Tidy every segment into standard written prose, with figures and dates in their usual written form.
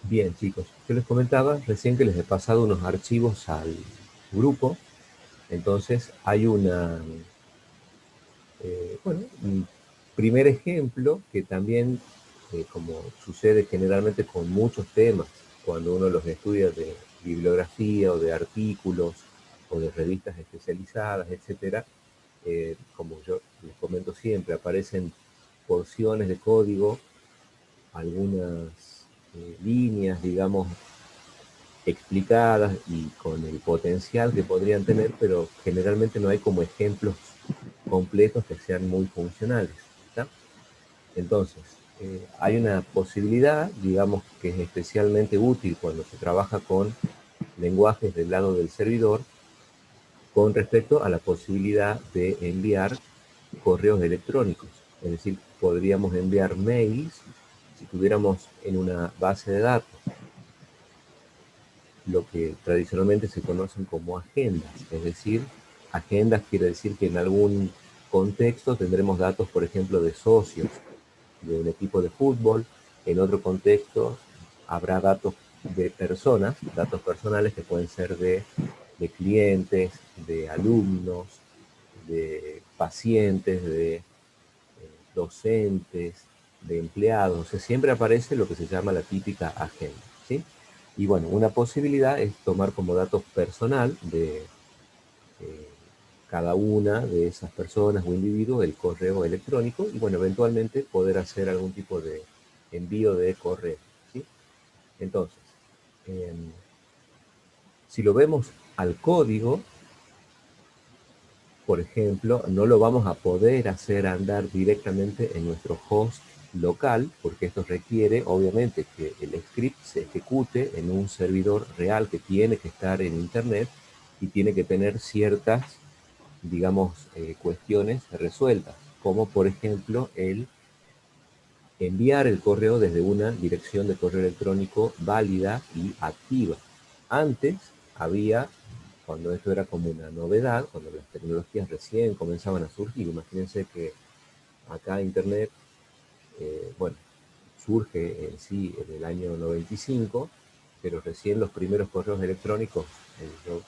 Bien, chicos, yo les comentaba recién que les he pasado unos archivos al grupo, entonces hay un primer ejemplo que también, como sucede generalmente con muchos temas, cuando uno los estudia de bibliografía o de artículos o de revistas especializadas, etcétera, como yo les comento siempre, aparecen porciones de código, algunas líneas, digamos, explicadas y con el potencial que podrían tener, pero generalmente no hay como ejemplos completos que sean muy funcionales. ¿Está? Entonces, hay una posibilidad, digamos, que es especialmente útil cuando se trabaja con lenguajes del lado del servidor, con respecto a la posibilidad de enviar correos electrónicos. Es decir, podríamos enviar mails si tuviéramos en una base de datos lo que tradicionalmente se conocen como agendas. Es decir, agendas quiere decir que en algún contexto tendremos datos, por ejemplo, de socios de un equipo de fútbol, en otro contexto habrá datos de personas, datos personales que pueden ser de clientes, de alumnos, de pacientes, de docentes, de empleados. O sea, siempre aparece lo que se llama la típica agenda, ¿sí? Y bueno, una posibilidad es tomar como datos personal de eh, cada una de esas personas o individuos el correo electrónico y bueno, eventualmente poder hacer algún tipo de envío de correo, ¿sí? Entonces, eh, si lo vemos al código, por ejemplo, no lo vamos a poder hacer andar directamente en nuestro host local, porque esto requiere, obviamente, que el script se ejecute en un servidor real que tiene que estar en Internet y tiene que tener ciertas, digamos, cuestiones resueltas, como por ejemplo el enviar el correo desde una dirección de correo electrónico válida y activa. Antes había, cuando esto era como una novedad, cuando las tecnologías recién comenzaban a surgir, imagínense que acá Internet, bueno, surge en sí en el año 95, pero recién los primeros correos electrónicos, yo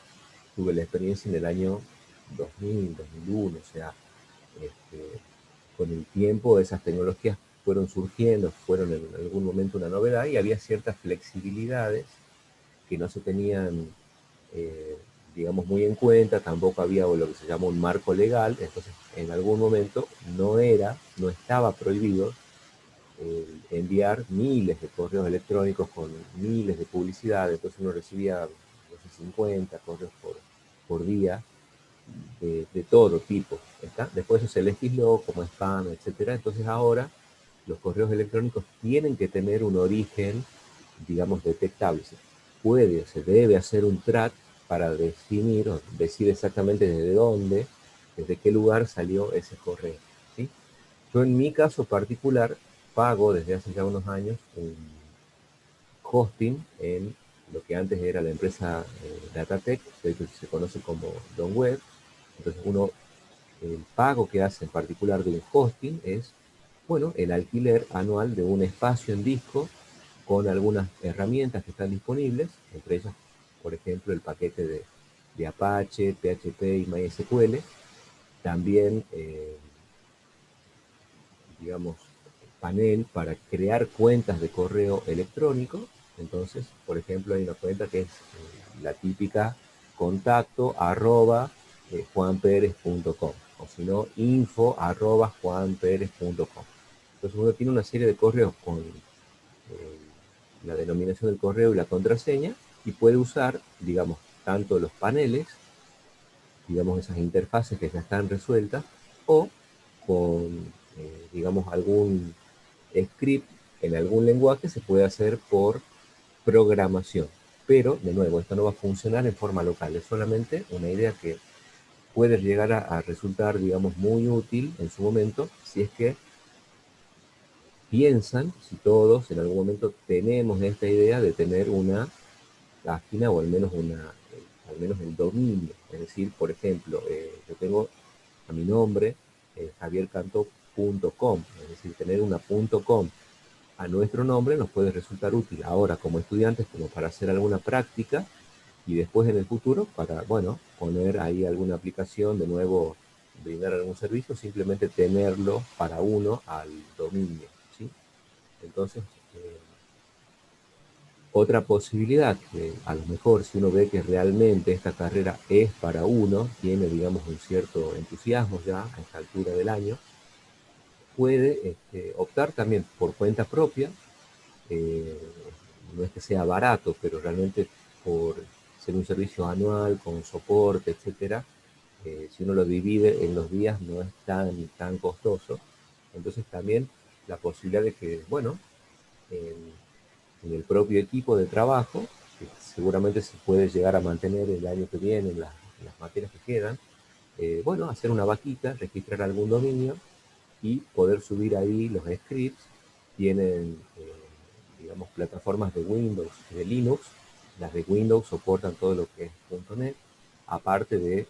tuve la experiencia en el año 2000, 2001, o sea, este, con el tiempo esas tecnologías fueron surgiendo, fueron en algún momento una novedad y había ciertas flexibilidades que no se tenían, eh, digamos, muy en cuenta, tampoco había lo que se llama un marco legal, entonces en algún momento no estaba prohibido enviar miles de correos electrónicos con miles de publicidades, entonces uno recibía, no sé, 50 correos por día, de todo tipo. ¿Está? Después eso se legisló como spam, etcétera. Entonces ahora los correos electrónicos tienen que tener un origen, digamos, detectable. Se puede, se debe hacer un track para definir o decir exactamente desde dónde, desde qué lugar salió ese correo. ¿Sí? Yo en mi caso particular pago desde hace ya unos años un hosting en lo que antes era la empresa Datatec, que se conoce como Don Web. Entonces el pago que hace en particular de un hosting es, bueno, el alquiler anual de un espacio en disco con algunas herramientas que están disponibles, entre ellas, por ejemplo, el paquete de Apache, PHP y MySQL. También, digamos, panel para crear cuentas de correo electrónico. Entonces, por ejemplo, hay una cuenta que es la típica contacto arroba juanperez.com o si no, info arroba juanperez.com. Entonces uno tiene una serie de correos con la denominación del correo y la contraseña y puede usar, digamos, tanto los paneles, digamos, esas interfaces que ya están resueltas, o con, digamos, algún script en algún lenguaje se puede hacer por programación. Pero, de nuevo, esto no va a funcionar en forma local, es solamente una idea que puede llegar a resultar, digamos, muy útil en su momento, si es que piensan, si todos en algún momento tenemos esta idea de tener una página o al menos el dominio. Es decir, por ejemplo, yo tengo a mi nombre, javiercanto.com, es decir, tener una .com. a nuestro nombre nos puede resultar útil ahora como estudiantes, como para hacer alguna práctica, y después en el futuro para, bueno, poner ahí alguna aplicación, de nuevo brindar algún servicio, simplemente tenerlo para uno al dominio, ¿sí? Entonces, otra posibilidad que a lo mejor si uno ve que realmente esta carrera es para uno, tiene, digamos, un cierto entusiasmo ya a esta altura del año, puede optar también por cuenta propia. eh, no es que sea barato, pero realmente por ser un servicio anual con soporte, etcétera, si uno lo divide en los días no es tan costoso. Entonces también la posibilidad de que, bueno, en el propio equipo de trabajo, que seguramente se puede llegar a mantener el año que viene en las materias que quedan, bueno, hacer una vaquita, registrar algún dominio y poder subir ahí los scripts. Tienen, digamos, plataformas de Windows y de Linux. Las de Windows soportan todo lo que es .NET, aparte de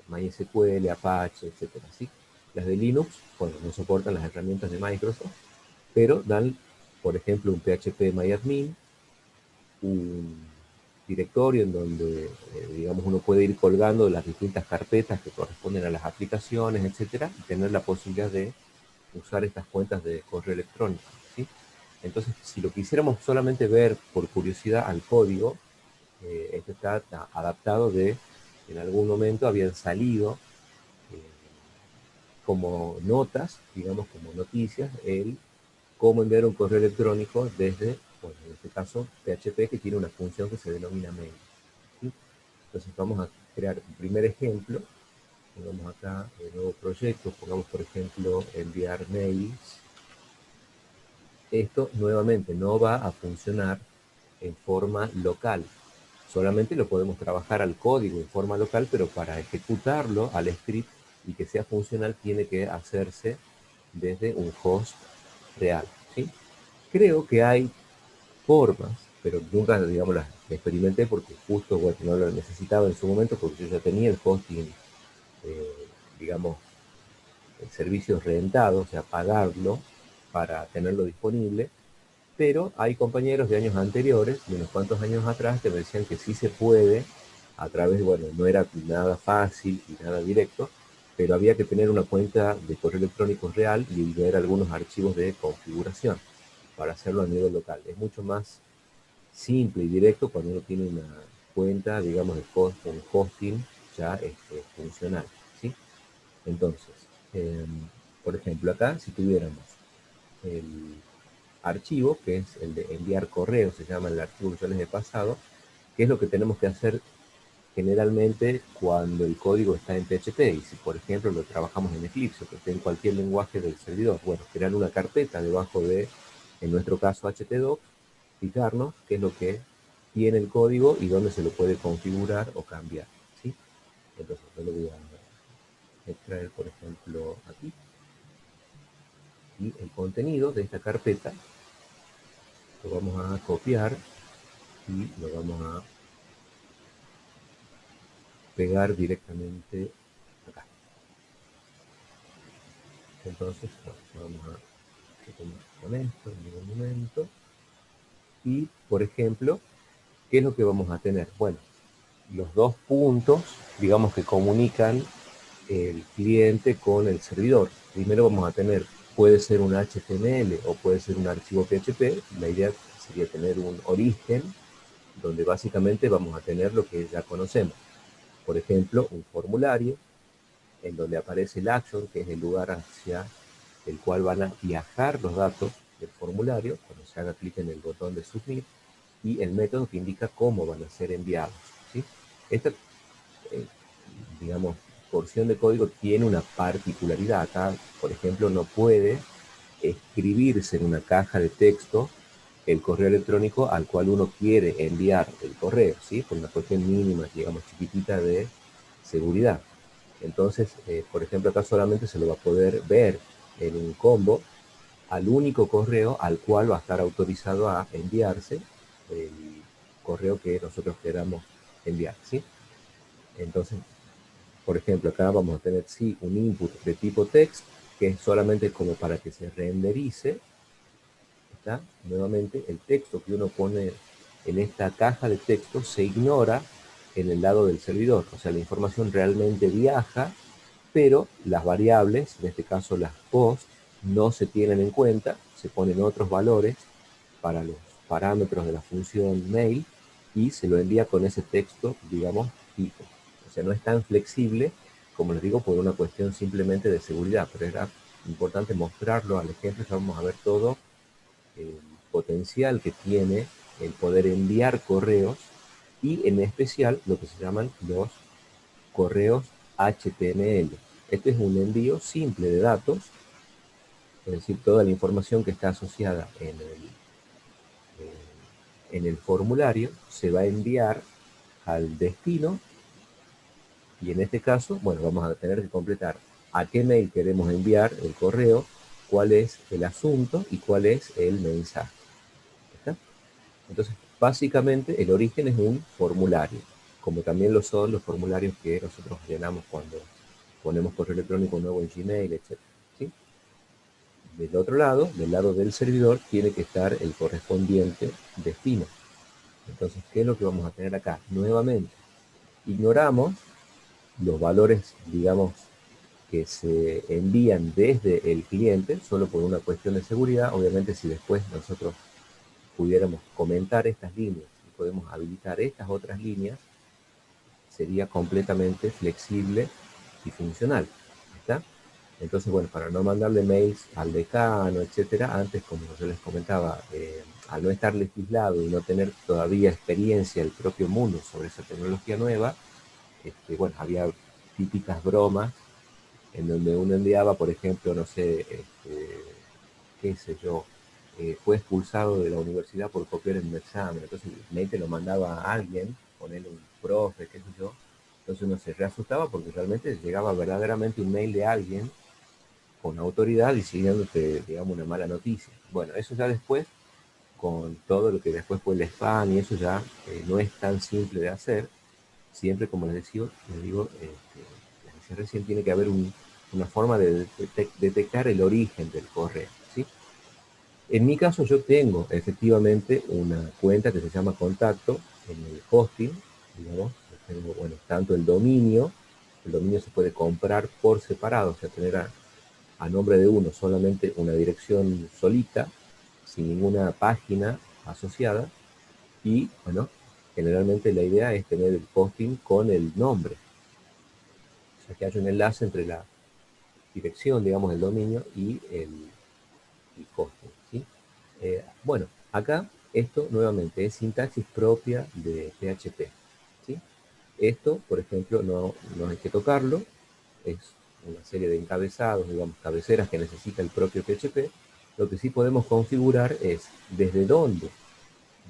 MySQL, Apache, etcétera, ¿sí? Las de Linux, bueno, no soportan las herramientas de Microsoft, pero dan, por ejemplo, un PHP-MyAdmin, un directorio en donde, digamos, uno puede ir colgando las distintas carpetas que corresponden a las aplicaciones, etcétera, y tener la posibilidad de usar estas cuentas de correo electrónico, ¿sí? Entonces, si lo quisiéramos solamente ver por curiosidad al código, este está adaptado de, en algún momento habían salido eh, como notas, digamos, como noticias, el cómo enviar un correo electrónico desde, bueno, en este caso, PHP, que tiene una función que se denomina mail, ¿sí? Entonces vamos a crear un primer ejemplo. Pongamos acá el nuevo proyecto, pongamos por ejemplo enviar mails. Esto nuevamente no va a funcionar en forma local. Solamente lo podemos trabajar al código en forma local, pero para ejecutarlo al script y que sea funcional tiene que hacerse desde un host real, ¿sí? Creo que hay formas, pero nunca, digamos, las experimenté porque justo, bueno, no lo necesitaba en su momento porque yo ya tenía el hosting, eh, digamos, el servicio rentado, o sea, pagarlo para tenerlo disponible, pero hay compañeros de años anteriores, de unos cuantos años atrás, que me decían que sí se puede, a través, bueno, no era nada fácil y nada directo, pero había que tener una cuenta de correo electrónico real y ver algunos archivos de configuración para hacerlo a nivel local. Es mucho más simple y directo cuando uno tiene una cuenta, digamos, de un hosting ya funcional, ¿sí? Entonces, eh, por ejemplo, acá si tuviéramos el archivo, que es el de enviar correo, se llama el archivo que yo les he pasado, que es lo que tenemos que hacer generalmente cuando el código está en PHP, y si por ejemplo lo trabajamos en Eclipse, que esté en cualquier lenguaje del servidor, bueno, crear una carpeta debajo de, en nuestro caso, htdocs, fijarnos qué es lo que tiene el código y dónde se lo puede configurar o cambiar, ¿sí? Entonces yo lo voy a extraer, por ejemplo, aquí, y el contenido de esta carpeta lo vamos a copiar y lo vamos a pegar directamente acá. Entonces, bueno, vamos a con esto en ningún momento. Y, por ejemplo, ¿qué es lo que vamos a tener? Bueno, los dos puntos, digamos, que comunican el cliente con el servidor. Primero vamos a tener, puede ser un HTML o puede ser un archivo PHP. La idea sería tener un origen donde básicamente vamos a tener lo que ya conocemos. Por ejemplo, un formulario en donde aparece el action, que es el lugar hacia el cual van a viajar los datos del formulario cuando se haga clic en el botón de submit, y el método que indica cómo van a ser enviados, ¿sí? Esta, eh, digamos, porción de código tiene una particularidad. Acá, por ejemplo, no puede escribirse en una caja de texto el correo electrónico al cual uno quiere enviar el correo, ¿sí? Por una cuestión mínima, digamos, chiquitita de seguridad. Entonces, por ejemplo, acá solamente se lo va a poder ver en un combo al único correo al cual va a estar autorizado a enviarse el correo que nosotros queramos enviar, ¿sí? Entonces, por ejemplo, acá vamos a tener, sí, un input de tipo text, que es solamente como para que se renderice ¿Está? Nuevamente, el texto que uno pone en esta caja de texto se ignora en el lado del servidor. O sea, la información realmente viaja, pero las variables, en este caso las post, no se tienen en cuenta, se ponen otros valores para los parámetros de la función mail y se lo envía con ese texto, digamos, fijo. O sea, no es tan flexible, como les digo, por una cuestión simplemente de seguridad, pero era importante mostrarlo al ejemplo. Ya vamos a ver todo el potencial que tiene el poder enviar correos y en especial lo que se llaman los correos HTML. Este es un envío simple de datos, es decir, toda la información que está asociada en el formulario se va a enviar al destino y en este caso, bueno, vamos a tener que completar a qué mail queremos enviar el correo, cuál es el asunto y cuál es el mensaje. ¿Está? Entonces, básicamente el origen es un formulario, como también lo son los formularios que nosotros llenamos cuando ponemos correo electrónico nuevo en Gmail, etc. ¿Sí? Del otro lado, del lado del servidor, tiene que estar el correspondiente destino. Entonces, ¿qué es lo que vamos a tener acá? Nuevamente, ignoramos los valores, digamos, que se envían desde el cliente, solo por una cuestión de seguridad. Obviamente, si después nosotros pudiéramos comentar estas líneas y podemos habilitar estas otras líneas, sería completamente flexible y funcional. ¿Está? Entonces, bueno, para no mandarle mails al decano, etcétera, antes, como yo les comentaba, al no estar legislado y no tener todavía experiencia el propio mundo sobre esa tecnología nueva, bueno, había típicas bromas en donde uno enviaba, por ejemplo, no sé, qué sé yo, fue expulsado de la universidad por copiar en un examen. Entonces el mail te lo mandaba a alguien, ponerle un profe, qué sé yo. Entonces uno se reasustaba porque realmente llegaba verdaderamente un mail de alguien con autoridad diciéndote, digamos, una mala noticia. Bueno, eso ya después, con todo lo que después fue el spam y eso ya no es tan simple de hacer. Siempre, como les digo, les decía recién, tiene que haber una forma de detectar el origen del correo. ¿Sí? En mi caso yo tengo efectivamente una cuenta que se llama Contacto en el hosting, digamos. Tengo, bueno, tanto el dominio se puede comprar por separado, o sea, tener a nombre de uno solamente una dirección solita, sin ninguna página asociada, y bueno, generalmente la idea es tener el hosting con el nombre, o sea, que haya un enlace entre la dirección, digamos, del dominio y el hosting, ¿sí? Bueno, acá esto nuevamente es sintaxis propia de PHP, ¿sí? Esto, por ejemplo, no hay que tocarlo, es una serie de encabezados, digamos, cabeceras que necesita el propio PHP. Lo que sí podemos configurar es desde dónde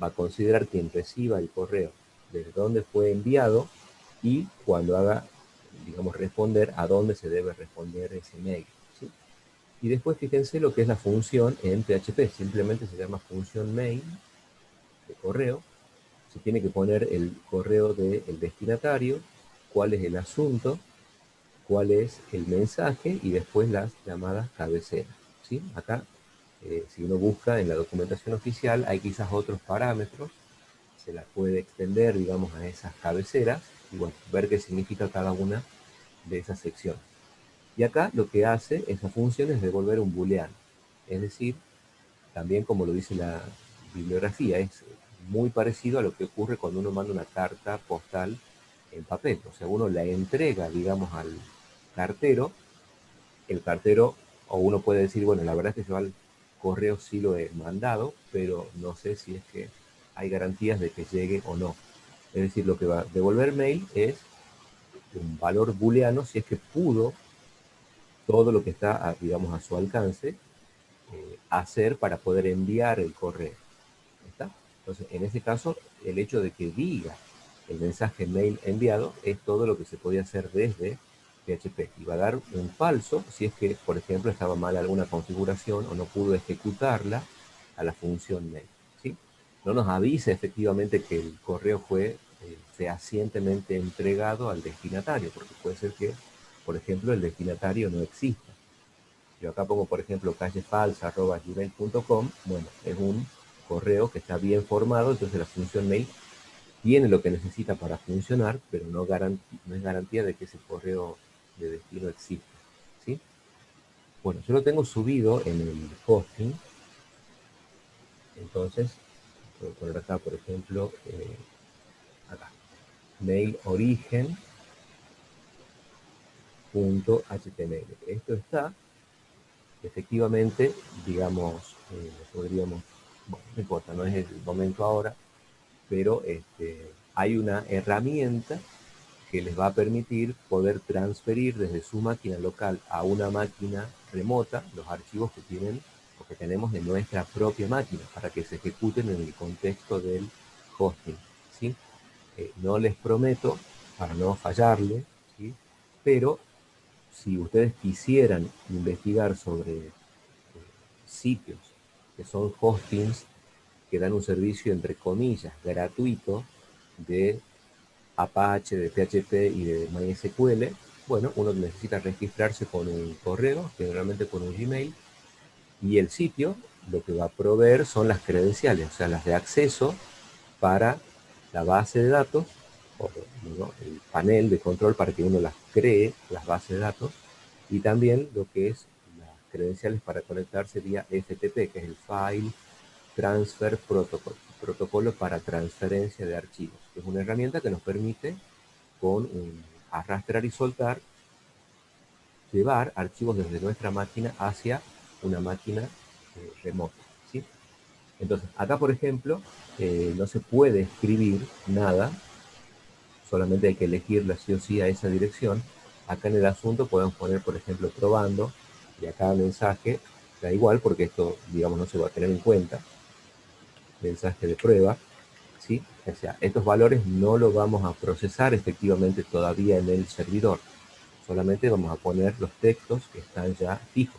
va a considerar quien reciba el correo, desde dónde fue enviado y cuando haga, digamos, responder a dónde se debe responder ese mail. ¿Sí? Y después fíjense lo que es la función en PHP, simplemente se llama función main de correo. Se tiene que poner el correo del destinatario, cuál es el asunto, cuál es el mensaje y después las llamadas cabeceras. ¿Sí? Acá, si uno busca en la documentación oficial, hay quizás otros parámetros, se las puede extender, digamos, a esas cabeceras y bueno, ver qué significa cada una de esas secciones. Y acá lo que hace esa función es devolver un booleano. Es decir, también como lo dice la bibliografía, es muy parecido a lo que ocurre cuando uno manda una carta postal en papel. O sea, uno la entrega, digamos, al cartero, el cartero, o uno puede decir, bueno, la verdad es que yo al correo sí lo he mandado, pero no sé si es que hay garantías de que llegue o no. Es decir, lo que va a devolver mail es un valor booleano si es que pudo todo lo que está, digamos, a su alcance hacer para poder enviar el correo. ¿Está? Entonces, en ese caso, el hecho de que diga el mensaje mail enviado es todo lo que se podía hacer desde PHP. Y va a dar un falso si es que, por ejemplo, estaba mal alguna configuración o no pudo ejecutarla a la función mail. ¿Sí? No nos avisa efectivamente que el correo fue fehacientemente entregado al destinatario, porque puede ser que, por ejemplo, el destinatario no exista. Yo acá pongo, por ejemplo, callefalsa@gmail.com. Bueno, es un correo que está bien formado, entonces la función mail tiene lo que necesita para funcionar, pero no es garantía de que ese correo de destino exista, ¿sí? Bueno, yo lo tengo subido en el hosting, entonces voy a poner acá, por ejemplo, acá, mail origen.html. Esto está, efectivamente, digamos, podríamos, bueno, no importa, no es el momento ahora, pero hay una herramienta que les va a permitir poder transferir desde su máquina local a una máquina remota los archivos que tienen o que tenemos en nuestra propia máquina para que se ejecuten en el contexto del hosting, ¿sí? No les prometo, para no fallarle, ¿sí? Pero si ustedes quisieran investigar sobre sitios que son hostings que dan un servicio, entre comillas, gratuito de Apache, de PHP y de MySQL, bueno, uno necesita registrarse con un correo, generalmente con un Gmail, y el sitio lo que va a proveer son las credenciales, o sea, las de acceso para la base de datos, o ¿no? el panel de control para que uno las cree, las bases de datos, y también lo que es las credenciales para conectarse vía FTP, que es el File Transfer Protocol, protocolo para transferencia de archivos, que es una herramienta que nos permite con un arrastrar y soltar llevar archivos desde nuestra máquina hacia una máquina remota, ¿sí? Entonces, acá, por ejemplo, no se puede escribir nada, solamente hay que elegirla sí o sí a esa dirección. Acá en el asunto podemos poner, por ejemplo, probando, y a cada mensaje da igual porque esto, digamos, no se va a tener en cuenta, mensaje de prueba, ¿sí? O sea, estos valores no los vamos a procesar efectivamente todavía en el servidor, solamente vamos a poner los textos que están ya fijos.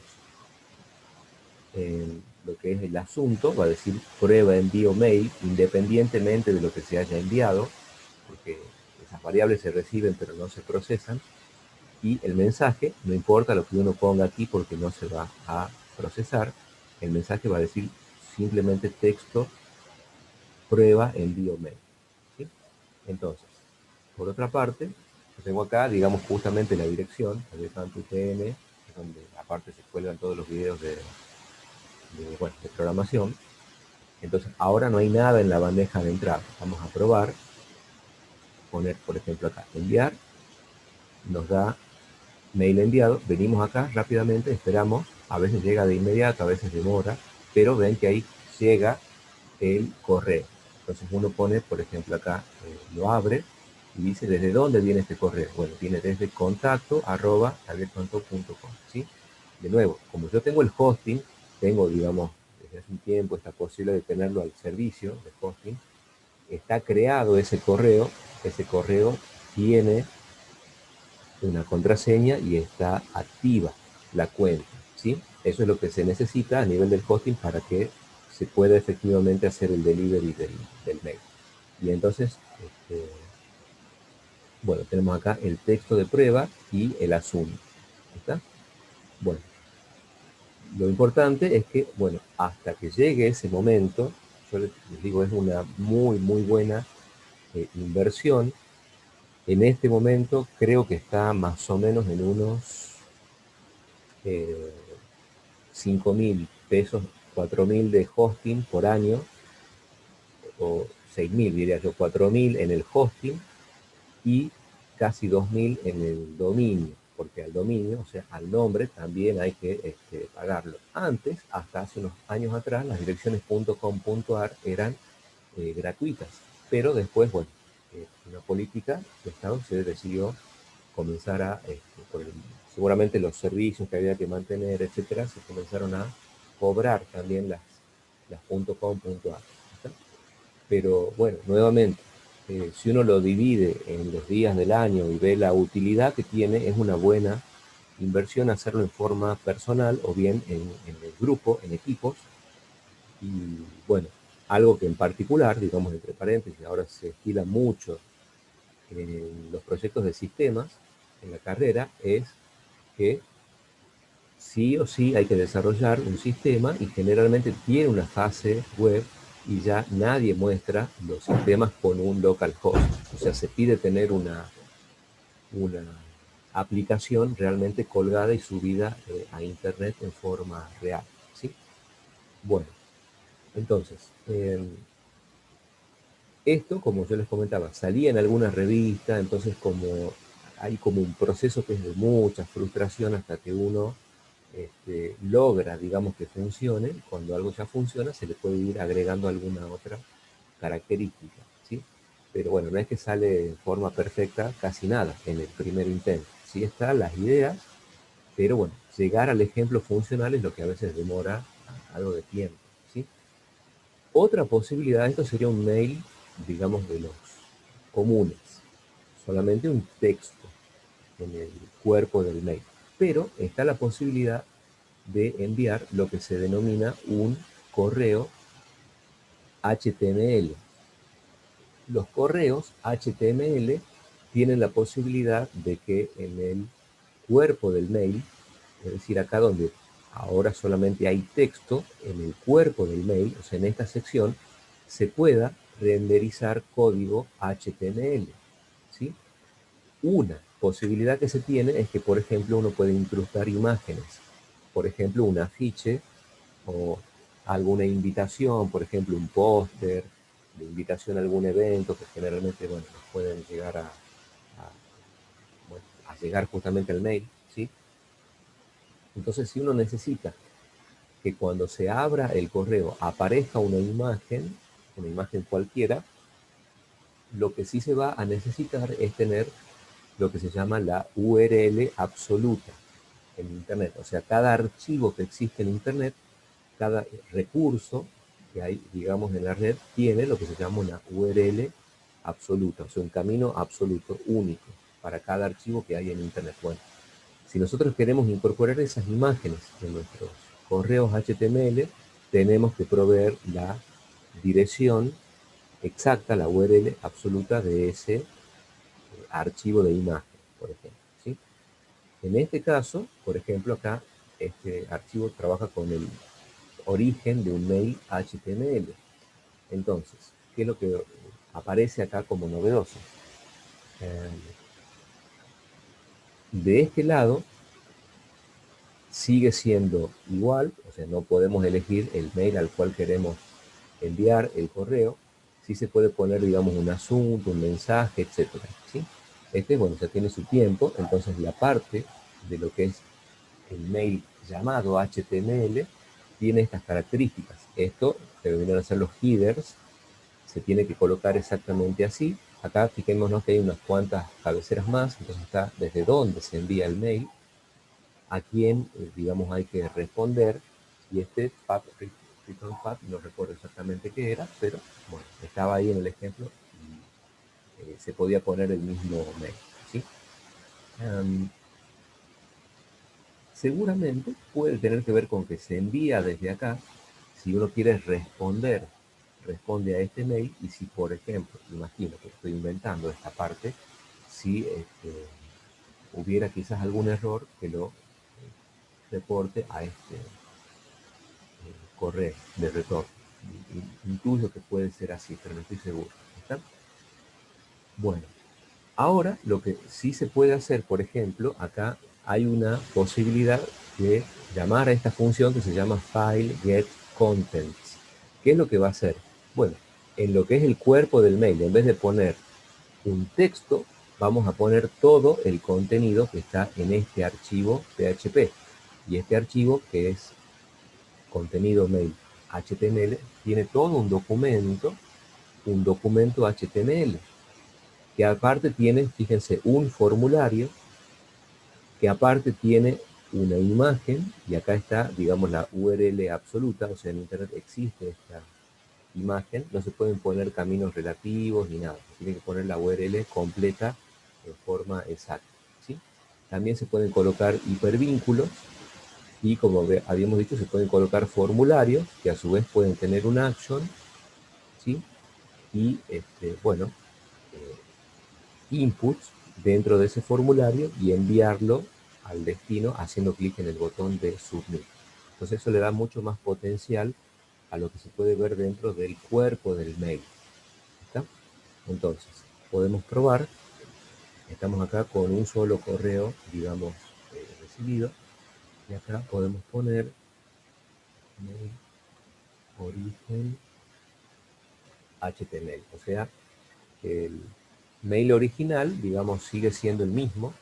Lo que es el asunto va a decir prueba envío mail independientemente de lo que se haya enviado, porque esas variables se reciben pero no se procesan, y el mensaje, no importa lo que uno ponga aquí porque no se va a procesar, el mensaje va a decir simplemente texto prueba envío mail, ¿sí? Entonces, por otra parte, yo tengo acá, digamos, justamente la dirección, UTN, donde aparte se cuelgan todos los videos bueno, de programación. Entonces, ahora no hay nada en la bandeja de entrada. Vamos a probar, poner, por ejemplo, acá, enviar, nos da mail enviado, venimos acá rápidamente, esperamos, a veces llega de inmediato, a veces demora, pero ven que ahí llega el correo. Entonces uno pone, por ejemplo, acá, lo abre y dice, ¿desde dónde viene este correo? Bueno, viene desde contacto@javiertonto.com, ¿sí? De nuevo, como yo tengo el hosting, tengo, digamos, desde hace un tiempo esta posibilidad de tenerlo al servicio de hosting, está creado ese correo tiene una contraseña y está activa la cuenta, ¿sí? Eso es lo que se necesita a nivel del hosting para que se pueda efectivamente hacer el delivery del mail. Y entonces, bueno, tenemos acá el texto de prueba y el asunto. ¿Está? Bueno, lo importante es que, bueno, hasta que llegue ese momento, yo les digo, es una muy, muy buena inversión. En este momento creo que está más o menos en unos 5.000 pesos, 4.000 de hosting por año, o 6.000 diría yo, 4.000 en el hosting y casi 2.000 en el dominio, porque al dominio, o sea, al nombre también hay que pagarlo. Antes, hasta hace unos años atrás, las direcciones .com.ar eran gratuitas, pero después, bueno, una política de Estado se decidió comenzar a, seguramente los servicios que había que mantener, etcétera, se comenzaron a cobrar también las .com.ar. Pero bueno, nuevamente, si uno lo divide en los días del año y ve la utilidad que tiene, es una buena inversión hacerlo en forma personal o bien en el grupo, en equipos. Y bueno, algo que en particular, digamos entre paréntesis, ahora se estila mucho en los proyectos de sistemas en la carrera, es que sí o sí hay que desarrollar un sistema y generalmente tiene una fase web y ya nadie muestra los sistemas con un localhost. O sea, se pide tener una aplicación realmente colgada y subida a internet en forma real, ¿sí? Bueno, entonces, esto, como yo les comentaba, salía en alguna revista, entonces como hay como un proceso que es de mucha frustración hasta que uno logra, digamos, que funcione. Cuando algo ya funciona, se le puede ir agregando alguna otra característica, ¿sí? Pero bueno, no es que sale en forma perfecta casi nada en el primer intento. Sí están las ideas, pero bueno, llegar al ejemplo funcional es lo que a veces demora algo de tiempo, ¿sí? Otra posibilidad, esto sería un mail, digamos, de los comunes, solamente un texto en el cuerpo del mail. Pero está la posibilidad de enviar lo que se denomina un correo HTML. Los correos HTML tienen la posibilidad de que en el cuerpo del mail, es decir, acá donde ahora solamente hay texto, en el cuerpo del mail, o sea, en esta sección, se pueda renderizar código HTML, ¿sí? Una posibilidad que se tiene es que, por ejemplo, uno puede incrustar imágenes, por ejemplo, un afiche o alguna invitación, por ejemplo, un póster de invitación a algún evento que generalmente, bueno, nos pueden llegar bueno, a llegar justamente al mail, ¿sí? Entonces, si uno necesita que cuando se abra el correo aparezca una imagen cualquiera, lo que sí se va a necesitar es tener lo que se llama la URL absoluta en Internet. O sea, cada archivo que existe en Internet, cada recurso que hay, digamos, en la red, tiene lo que se llama una URL absoluta, o sea, un camino absoluto, único, para cada archivo que hay en Internet. Bueno, si nosotros queremos incorporar esas imágenes en nuestros correos HTML, tenemos que proveer la dirección exacta, la URL absoluta de ese archivo de imagen, por ejemplo, ¿sí? En este caso, por ejemplo, acá este archivo trabaja con el origen de un mail HTML. Entonces, ¿qué es lo que aparece acá como novedoso? Eh, de este lado sigue siendo igual, o sea, no podemos elegir el mail al cual queremos enviar el correo. Sí se puede poner, digamos, un asunto, un mensaje, etcétera, ¿sí? Este, bueno, ya tiene su tiempo, entonces la parte de lo que es el mail llamado HTML tiene estas características. Esto que vienen a ser los headers, se tiene que colocar exactamente así. Acá fijémonos que hay unas cuantas cabeceras más, entonces está desde dónde se envía el mail, a quién, digamos, hay que responder, y este path, return path, no recuerdo exactamente qué era, pero bueno, estaba ahí en el ejemplo y se podía poner el mismo mail, ¿sí? Um, Seguramente puede tener que ver con que se envía desde acá. Si uno quiere responder, responde a este mail. Y si, por ejemplo, imagino que estoy inventando esta parte, si hubiera quizás algún error que lo reporte a este correo de retorno. Intuyo que puede ser así, pero no estoy seguro. ¿Está? Bueno, ahora lo que sí se puede hacer, por ejemplo, acá hay una posibilidad de llamar a esta función que se llama file get contents. ¿Qué es lo que va a hacer? Bueno, en lo que es el cuerpo del mail, en vez de poner un texto, vamos a poner todo el contenido que está en este archivo PHP. Y este archivo, que es contenido mail HTML, tiene todo un documento HTML, que aparte tiene, fíjense, un formulario, que aparte tiene una imagen, y acá está, digamos, la URL absoluta, o sea, en Internet existe esta imagen, no se pueden poner caminos relativos ni nada, se tiene que poner la URL completa en forma exacta, ¿sí? También se pueden colocar hipervínculos, y como habíamos dicho, se pueden colocar formularios, que a su vez pueden tener un action, ¿sí? Y, bueno, inputs dentro de ese formulario y enviarlo. al destino haciendo clic en el botón de Submit. Entonces eso le da mucho más potencial a lo que se puede ver dentro del cuerpo del mail. ¿Está? Entonces, podemos probar. Estamos acá con un solo correo, digamos, recibido. Y acá podemos poner mail origen HTML. O sea, el mail original, digamos, sigue siendo el mismo.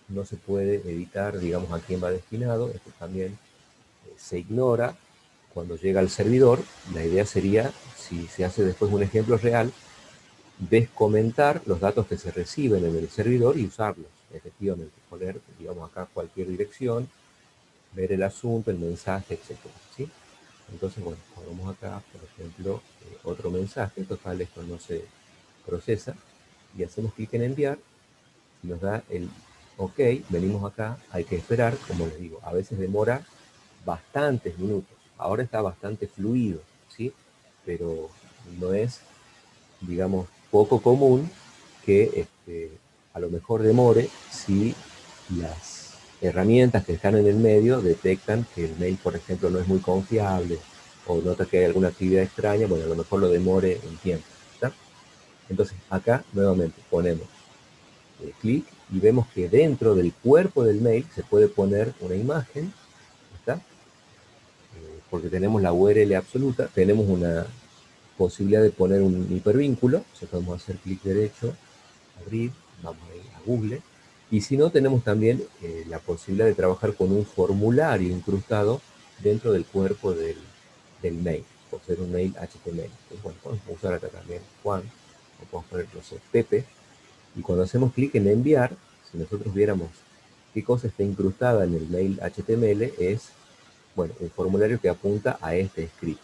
No se puede editar, digamos, a quién va destinado. Esto también se ignora cuando llega al servidor. La idea sería, si se hace después un ejemplo real, descomentar los datos que se reciben en el servidor y usarlos, efectivamente, poner, digamos, acá cualquier dirección, ver el asunto, el mensaje, etc. ¿Sí? Entonces, bueno, ponemos acá, por ejemplo, otro mensaje, total, esto no se procesa, y hacemos clic en enviar, y nos da el OK, venimos acá, hay que esperar, como les digo, a veces demora bastantes minutos, ahora está bastante fluido, ¿sí? Pero no es, digamos, poco común que a lo mejor demore si las herramientas que están en el medio detectan que el mail, por ejemplo, no es muy confiable o nota que hay alguna actividad extraña, bueno, a lo mejor lo demore un tiempo. ¿Está? Entonces, acá nuevamente ponemos clic y vemos que dentro del cuerpo del mail se puede poner una imagen, ¿está? Porque tenemos la URL absoluta, tenemos una posibilidad de poner un hipervínculo, o sea, podemos hacer clic derecho, abrir, vamos a ir a Google, y si no, tenemos también la posibilidad de trabajar con un formulario incrustado dentro del cuerpo del mail, por ser un mail HTML. Entonces, bueno, podemos usar acá también Juan, o podemos poner, no sé, Pepe, y cuando hacemos clic en enviar, si nosotros viéramos qué cosa está incrustada en el mail HTML, es, bueno, un formulario que apunta a este script.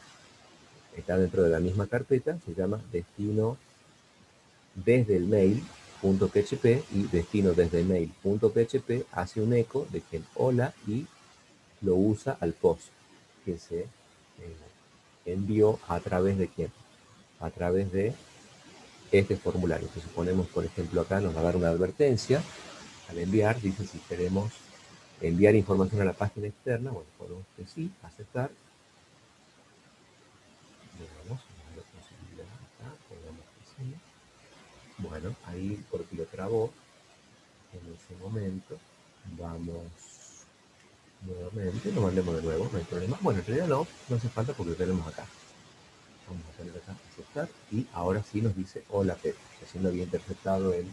Está dentro de la misma carpeta, se llama destino desde el mail.php y destino desde el mail.php hace un eco de que el hola y lo usa al post que se envió a través de quién, a través de este formulario. Entonces ponemos, por ejemplo, acá nos va a dar una advertencia al enviar, dice si queremos enviar información a la página externa, bueno, ponemos que sí, aceptar. Veamos, la posibilidad acá, pongamos que sí. Bueno, ahí porque lo trabó en ese momento. Vamos nuevamente, lo mandemos de nuevo, no hay problema. Bueno, en realidad no hace falta porque lo tenemos acá. Vamos a poner acá aceptar y ahora sí nos dice hola Pepe, haciendo había interceptado el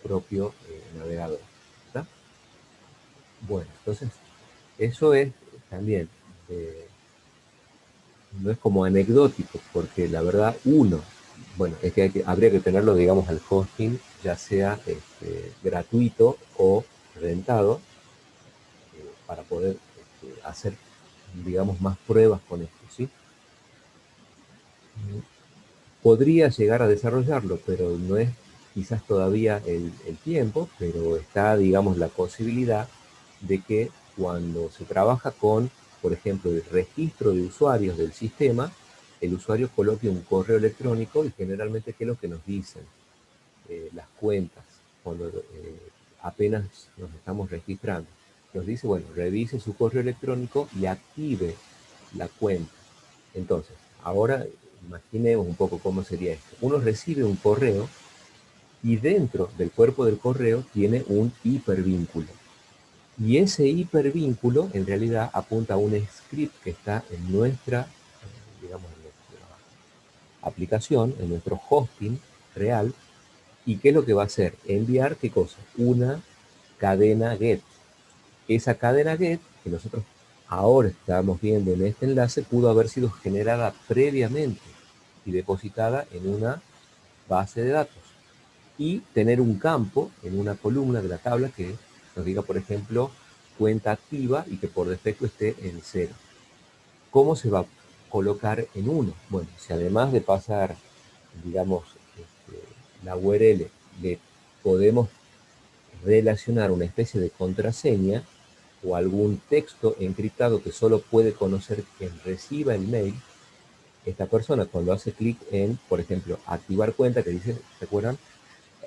propio navegador. ¿Está? Bueno, entonces eso es también, no es como anecdótico, porque la verdad bueno, es que habría que tenerlo, digamos, al hosting, ya sea gratuito o rentado, para poder hacer, digamos, más pruebas con esto, ¿sí? Podría llegar a desarrollarlo, pero no es quizás todavía el tiempo, pero está, digamos, la posibilidad de que cuando se trabaja con, por ejemplo, el registro de usuarios del sistema, el usuario coloque un correo electrónico y generalmente, ¿qué es lo que nos dicen? Las cuentas, cuando apenas nos estamos registrando. Nos dice, bueno, revise su correo electrónico y active la cuenta. Entonces, ahora imaginemos un poco cómo sería esto. Uno recibe un correo y dentro del cuerpo del correo tiene un hipervínculo. Y ese hipervínculo en realidad apunta a un script que está en nuestra, digamos, en nuestra aplicación, en nuestro hosting real. ¿Y qué es lo que va a hacer? Enviar, ¿qué cosa? Una cadena GET. Esa cadena GET que nosotros ahora estamos viendo en este enlace pudo haber sido generada previamente y depositada en una base de datos y tener un campo en una columna de la tabla que nos diga, por ejemplo, cuenta activa y que por defecto esté en 0. ¿Cómo se va a colocar en 1? Bueno, si además de pasar, digamos, la URL, le podemos relacionar una especie de contraseña o algún texto encriptado que solo puede conocer quien reciba el mail, esta persona cuando hace clic en, por ejemplo, activar cuenta, que dice, ¿se acuerdan?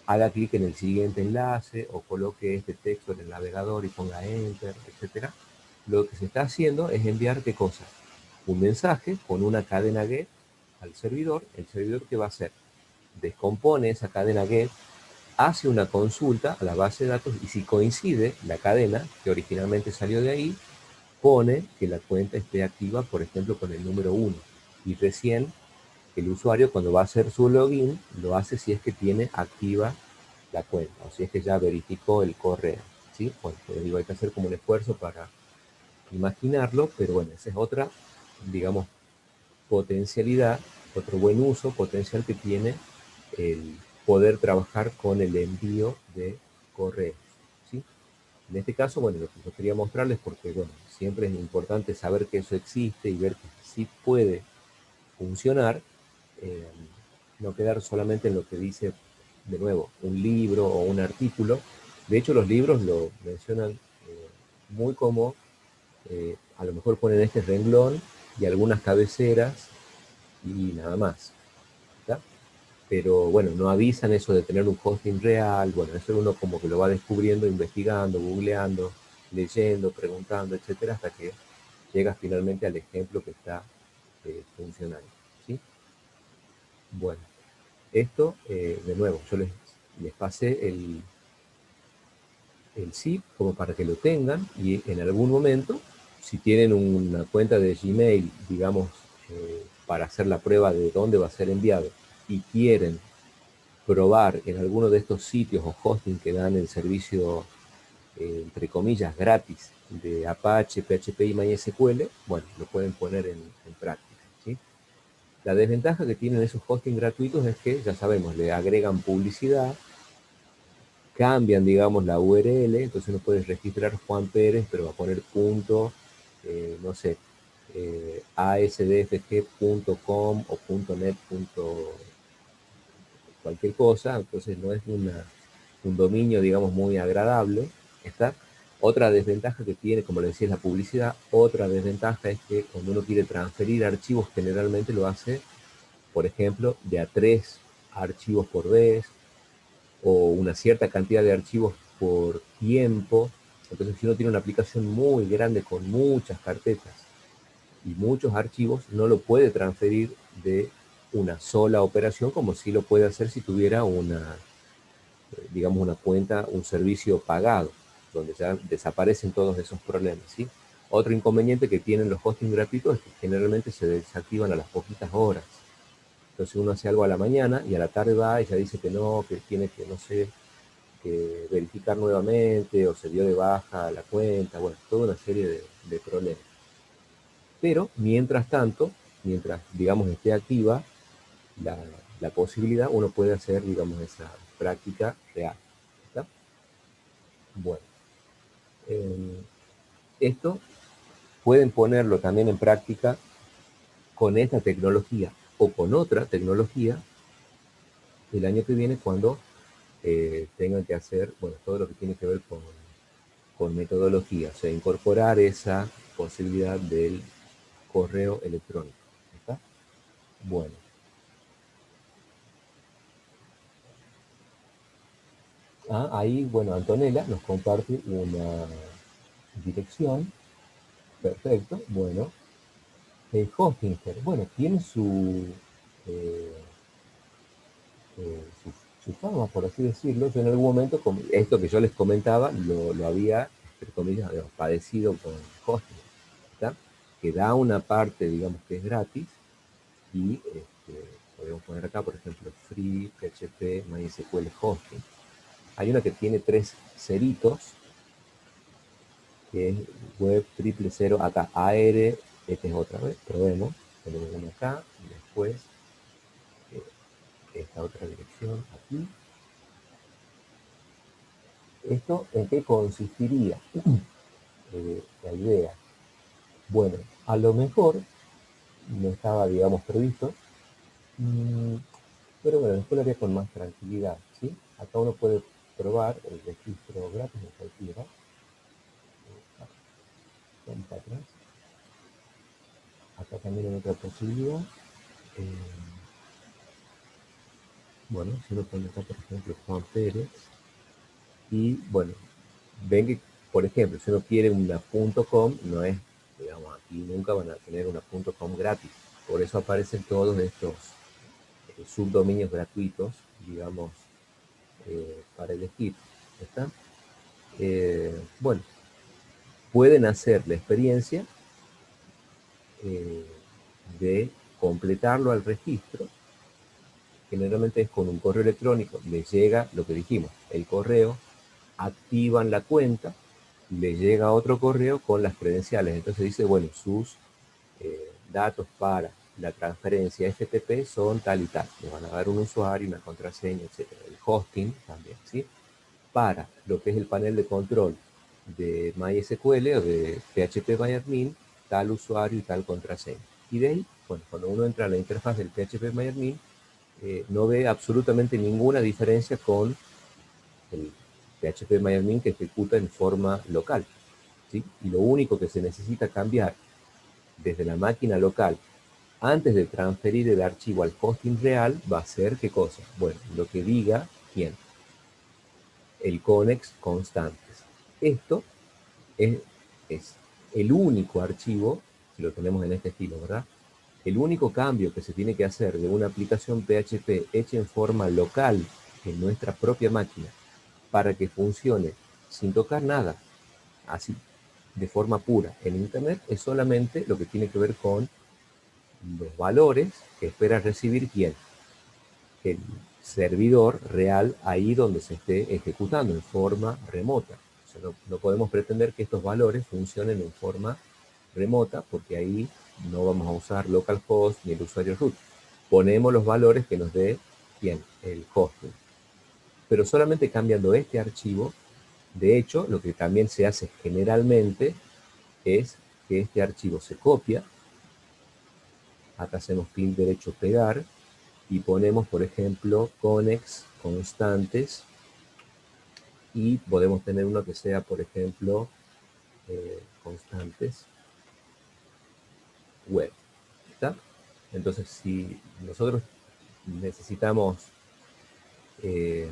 haga clic en el siguiente enlace o coloque este texto en el navegador y ponga enter, etcétera. Lo que se está haciendo es enviar ¿qué cosa? Un mensaje con una cadena GET al servidor. El servidor ¿qué va a hacer? Descompone esa cadena GET, hace una consulta a la base de datos y si coincide la cadena que originalmente salió de ahí, pone que la cuenta esté activa, por ejemplo, con el número 1. Y recién el usuario cuando va a hacer su login, lo hace si es que tiene activa la cuenta o si es que ya verificó el correo. ¿Sí? Bueno, pues digo, hay que hacer como un esfuerzo para imaginarlo, pero bueno, esa es otra, digamos, potencialidad, otro buen uso potencial que tiene el poder trabajar con el envío de correos. ¿Sí? En este caso, bueno, lo que yo quería mostrarles, porque bueno, siempre es importante saber que eso existe y ver que sí puede funcionar, eh, no quedar solamente en lo que dice, de nuevo, un libro o un artículo. De hecho, los libros lo mencionan muy como, a lo mejor ponen este renglón y algunas cabeceras y nada más. ¿Está? Pero bueno, no avisan eso de tener un hosting real. Bueno, eso uno como que lo va descubriendo, investigando, googleando, leyendo, preguntando, etcétera, hasta que llega finalmente al ejemplo que está funcionando. ¿Sí? Bueno, esto, de nuevo, yo les pasé el zip como para que lo tengan y en algún momento, si tienen una cuenta de Gmail, digamos, para hacer la prueba de dónde va a ser enviado y quieren probar en alguno de estos sitios o hosting que dan el servicio, entre comillas, gratis de Apache, PHP y MySQL, bueno, lo pueden poner en práctica. ¿Sí? La desventaja que tienen esos hosting gratuitos es que, ya sabemos, le agregan publicidad, cambian, digamos, la URL, entonces uno puede registrar Juan Pérez, pero va a poner punto, no sé, asdfg.com o .net. Cualquier cosa, entonces no es un dominio, digamos, muy agradable. ¿Está? Otra desventaja que tiene, como le decía, es la publicidad. Otra desventaja es que cuando uno quiere transferir archivos, generalmente lo hace, por ejemplo, de a 3 archivos por vez, o una cierta cantidad de archivos por tiempo. Entonces, si uno tiene una aplicación muy grande con muchas carpetas y muchos archivos, no lo puede transferir de una sola operación como si lo puede hacer si tuviera una, digamos, una cuenta, un servicio pagado, donde ya desaparecen todos esos problemas. ¿Sí? Otro inconveniente que tienen los hosting gratuitos es que generalmente se desactivan a las poquitas horas. Entonces uno hace algo a la mañana y a la tarde va y ya dice que no, que tiene que, no sé, que verificar nuevamente o se dio de baja la cuenta, bueno, toda una serie de problemas. Pero mientras tanto, mientras, digamos, esté activa la, la posibilidad, uno puede hacer, digamos, esa práctica real. ¿Está? Bueno, eh, esto pueden ponerlo también en práctica con esta tecnología o con otra tecnología el año que viene cuando tengan que hacer, bueno, todo lo que tiene que ver con metodología, o sea, incorporar esa posibilidad del correo electrónico. ¿Está? Bueno, ahí, bueno, Antonella nos comparte una dirección. Perfecto, bueno. Hostinger, bueno, tiene eh, su fama, por así decirlo. Yo en algún momento, esto que yo les comentaba, lo había, entre comillas, padecido con Hostinger, ¿está? Que da una parte, digamos, que es gratis y podemos poner acá, por ejemplo, Free, PHP, MySQL Hosting. Hay una que tiene 3 ceritos, que es web 000, acá AR, esta es otra vez, probemos, tenemos una acá, y después esta otra dirección aquí. ¿Esto en qué consistiría? La idea. Bueno, a lo mejor no estaba, digamos, previsto, mm, pero bueno, después lo haría con más tranquilidad, ¿sí? Acá uno puede probar el registro gratis de cualquiera. Acá también hay otra posibilidad. Eh, Bueno, si uno pone acá, por ejemplo, Juan Pérez, y bueno, ven que, por ejemplo, si uno quiere una .com, no es, digamos, aquí nunca van a tener una .com gratis. Por eso aparecen todos estos subdominios gratuitos, digamos, para elegir. ¿Está? Bueno, pueden hacer la experiencia eh, de completarlo al registro. Generalmente es con un correo electrónico, les llega lo que dijimos, el correo, activan la cuenta, les llega otro correo con las credenciales. Entonces dice, bueno, sus datos para la transferencia FTP son tal y tal. Les van a dar un usuario, una contraseña, etc. El hosting también, ¿sí? Para lo que es el panel de control de MySQL o de PHP tal usuario y tal contraseña. Y de ahí, bueno, cuando uno entra a la interfaz del PHP no ve absolutamente ninguna diferencia con el PHP que ejecuta en forma local, ¿sí? Y lo único que se necesita cambiar desde la máquina local antes de transferir el archivo al hosting real va a ser ¿qué cosa? Bueno, lo que diga quién, el Conex constantes. Esto es, es el único archivo, si lo tenemos en este estilo, ¿verdad? El único cambio que se tiene que hacer de una aplicación PHP hecha en forma local en nuestra propia máquina para que funcione sin tocar nada, así, de forma pura en Internet, es solamente lo que tiene que ver con los valores que espera recibir quién, el servidor real ahí donde se esté ejecutando en forma remota. O sea, no podemos pretender que estos valores funcionen en forma remota porque ahí no vamos a usar localhost ni el usuario root. Ponemos los valores que nos dé quién, el hosting. Pero solamente cambiando este archivo, de hecho, lo que también se hace generalmente es que este archivo se copia. Acá hacemos clic derecho pegar y ponemos, por ejemplo, conex constantes y podemos tener uno que sea, por ejemplo, constantes web. ¿Está? Entonces, si nosotros necesitamos eh,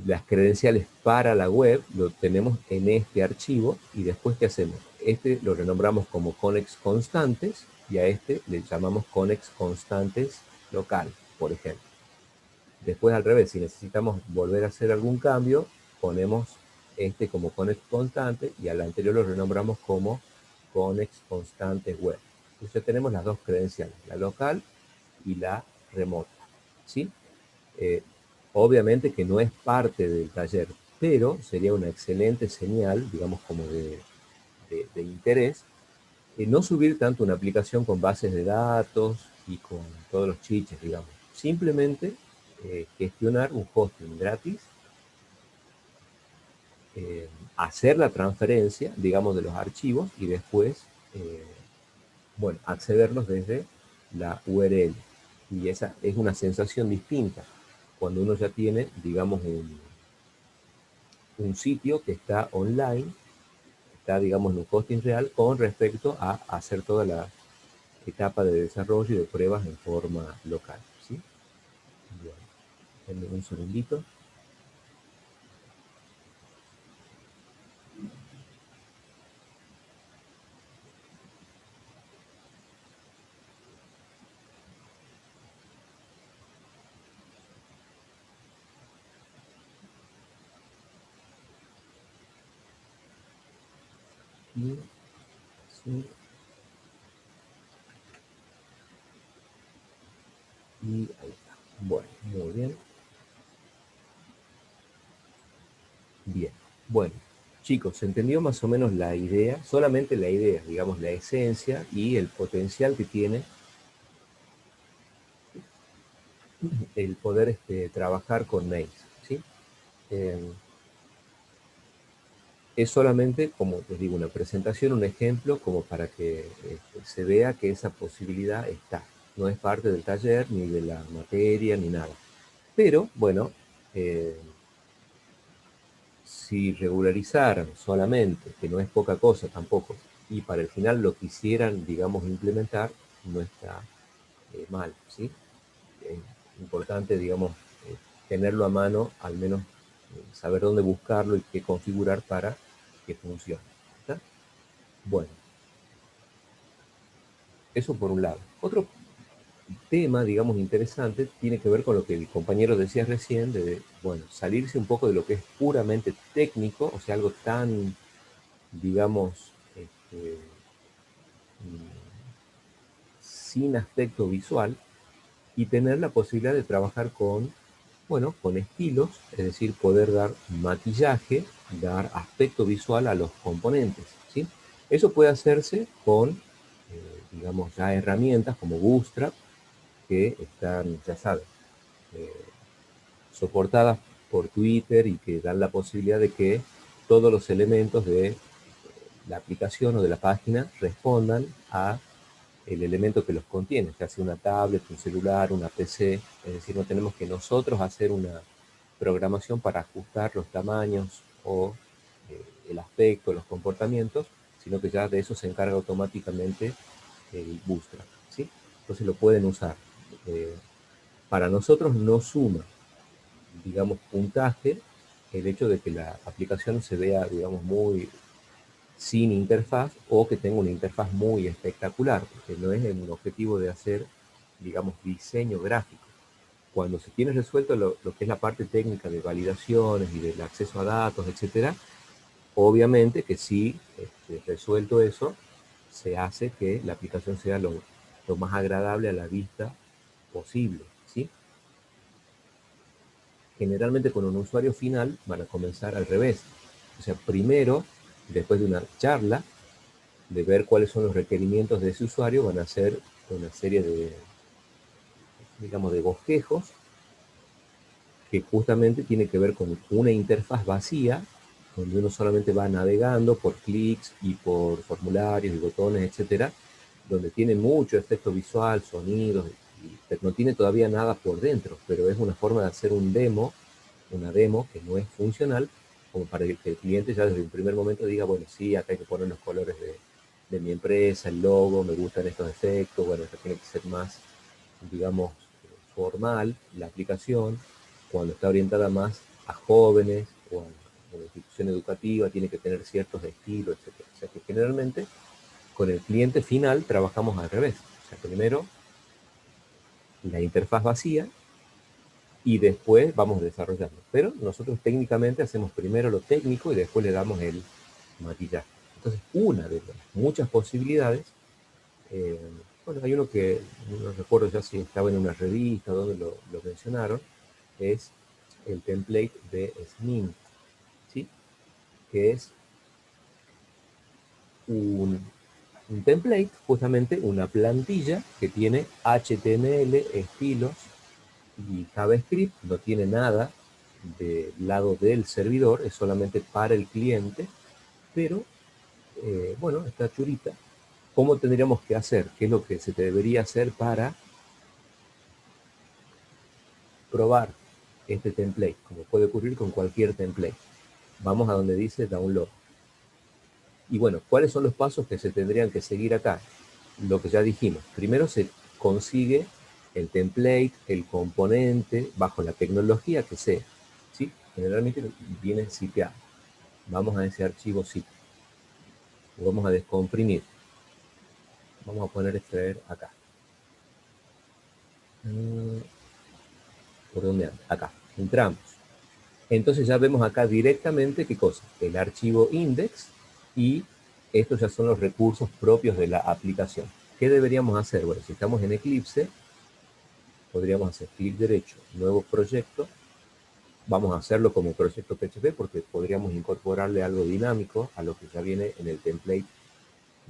las credenciales para la web, lo tenemos en este archivo y después, ¿qué hacemos? Este lo renombramos como conex constantes y a este le llamamos conex constantes local, por ejemplo. Después al revés, si necesitamos volver a hacer algún cambio, ponemos este como conex constante y al anterior lo renombramos como conex constante web. Entonces ya tenemos las dos credenciales, la local y la remota. ¿Sí? Eh, obviamente que no es parte del taller, pero sería una excelente señal, digamos como de interés, no subir tanto una aplicación con bases de datos y con todos los chiches, digamos. Simplemente gestionar un hosting gratis, hacer la transferencia, digamos, de los archivos y después, eh, bueno, accederlos desde la URL. Y esa es una sensación distinta cuando uno ya tiene, digamos, un sitio que está online, está, digamos, en un hosting real con respecto a hacer toda la etapa de desarrollo y de pruebas en forma local. ¿Sí? Bien. Denme un segundito. Y, sí, y ahí está. Bueno, muy bien. Bien. Bueno, chicos, ¿se entendió más o menos la idea? Solamente la idea, digamos, la esencia y el potencial que tiene el poder trabajar con mails. ¿Sí? Eh, es solamente, como les digo, una presentación, un ejemplo, como para que se vea que esa posibilidad está. No es parte del taller, ni de la materia, ni nada. Pero, bueno, eh, si regularizaran solamente, que no es poca cosa tampoco, y para el final lo quisieran, digamos, implementar, no está mal, ¿sí? Es importante, digamos, tenerlo a mano, al menos saber dónde buscarlo y qué configurar para que funcione. ¿Está? Bueno, eso por un lado. Otro tema, digamos, interesante, tiene que ver con lo que el compañero decía recién, de, bueno, salirse un poco de lo que es puramente técnico, o sea, algo tan, digamos, sin aspecto visual, y tener la posibilidad de trabajar con, bueno, con estilos, es decir, poder dar maquillaje, dar aspecto visual a los componentes, ¿sí? Eso puede hacerse con, digamos, ya herramientas como Bootstrap, que están, ya saben, eh, soportadas por Twitter y que dan la posibilidad de que todos los elementos de la aplicación o de la página respondan a el elemento que los contiene, ya sea una tablet, un celular, una PC, es decir, no tenemos que nosotros hacer una programación para ajustar los tamaños o el aspecto, los comportamientos, sino que ya de eso se encarga automáticamente el Bootstrap, ¿sí? Entonces lo pueden usar. Eh, para nosotros no suma, digamos, puntaje el hecho de que la aplicación se vea, digamos, muy sin interfaz o que tenga una interfaz muy espectacular, porque no es un objetivo de hacer, digamos, diseño gráfico. Cuando se tiene resuelto lo que es la parte técnica de validaciones y del acceso a datos, etcétera, obviamente que sí, resuelto eso, se hace que la aplicación sea lo más agradable a la vista posible, ¿sí? Generalmente con un usuario final van a comenzar al revés. O sea, primero, después de una charla, de ver cuáles son los requerimientos de ese usuario, van a hacer una serie de, digamos, de bosquejos que justamente tiene que ver con una interfaz vacía, donde uno solamente va navegando por clics y por formularios y botones, etcétera, donde tiene mucho efecto visual, sonidos, pero no tiene todavía nada por dentro, pero es una forma de hacer una demo que no es funcional, como para que el cliente ya desde un primer momento diga, bueno, sí, acá hay que poner los colores de mi empresa, el logo, me gustan estos efectos, bueno, esto tiene que ser más, digamos, formal, la aplicación, cuando está orientada más a jóvenes o a una institución educativa, tiene que tener ciertos estilos, etc. O sea que generalmente con el cliente final trabajamos al revés. O sea, primero la interfaz vacía y después vamos desarrollando. Pero nosotros técnicamente hacemos primero lo técnico y después le damos el maquillaje. Entonces, una de las muchas posibilidades, eh, bueno, hay uno que no recuerdo ya si estaba en una revista donde lo mencionaron, es el template de Smint, ¿sí? Que es un template, justamente una plantilla que tiene HTML, estilos y JavaScript, no tiene nada del lado del servidor, es solamente para el cliente, pero bueno, está churita. ¿Cómo tendríamos que hacer? ¿Qué es lo que se debería hacer para probar este template? Como puede ocurrir con cualquier template. Vamos a donde dice download. Y bueno, ¿cuáles son los pasos que se tendrían que seguir acá? Lo que ya dijimos. Primero se consigue el template, el componente, bajo la tecnología que sea, ¿sí? Generalmente viene zipeado. Vamos a ese archivo zip. Lo vamos a descomprimir. Vamos a poner extraer acá. ¿Por dónde anda? Acá. Entramos. Entonces ya vemos acá directamente qué cosa. El archivo index y estos ya son los recursos propios de la aplicación. ¿Qué deberíamos hacer? Bueno, si estamos en Eclipse, podríamos hacer clic derecho, nuevo proyecto. Vamos a hacerlo como proyecto PHP porque podríamos incorporarle algo dinámico a lo que ya viene en el template,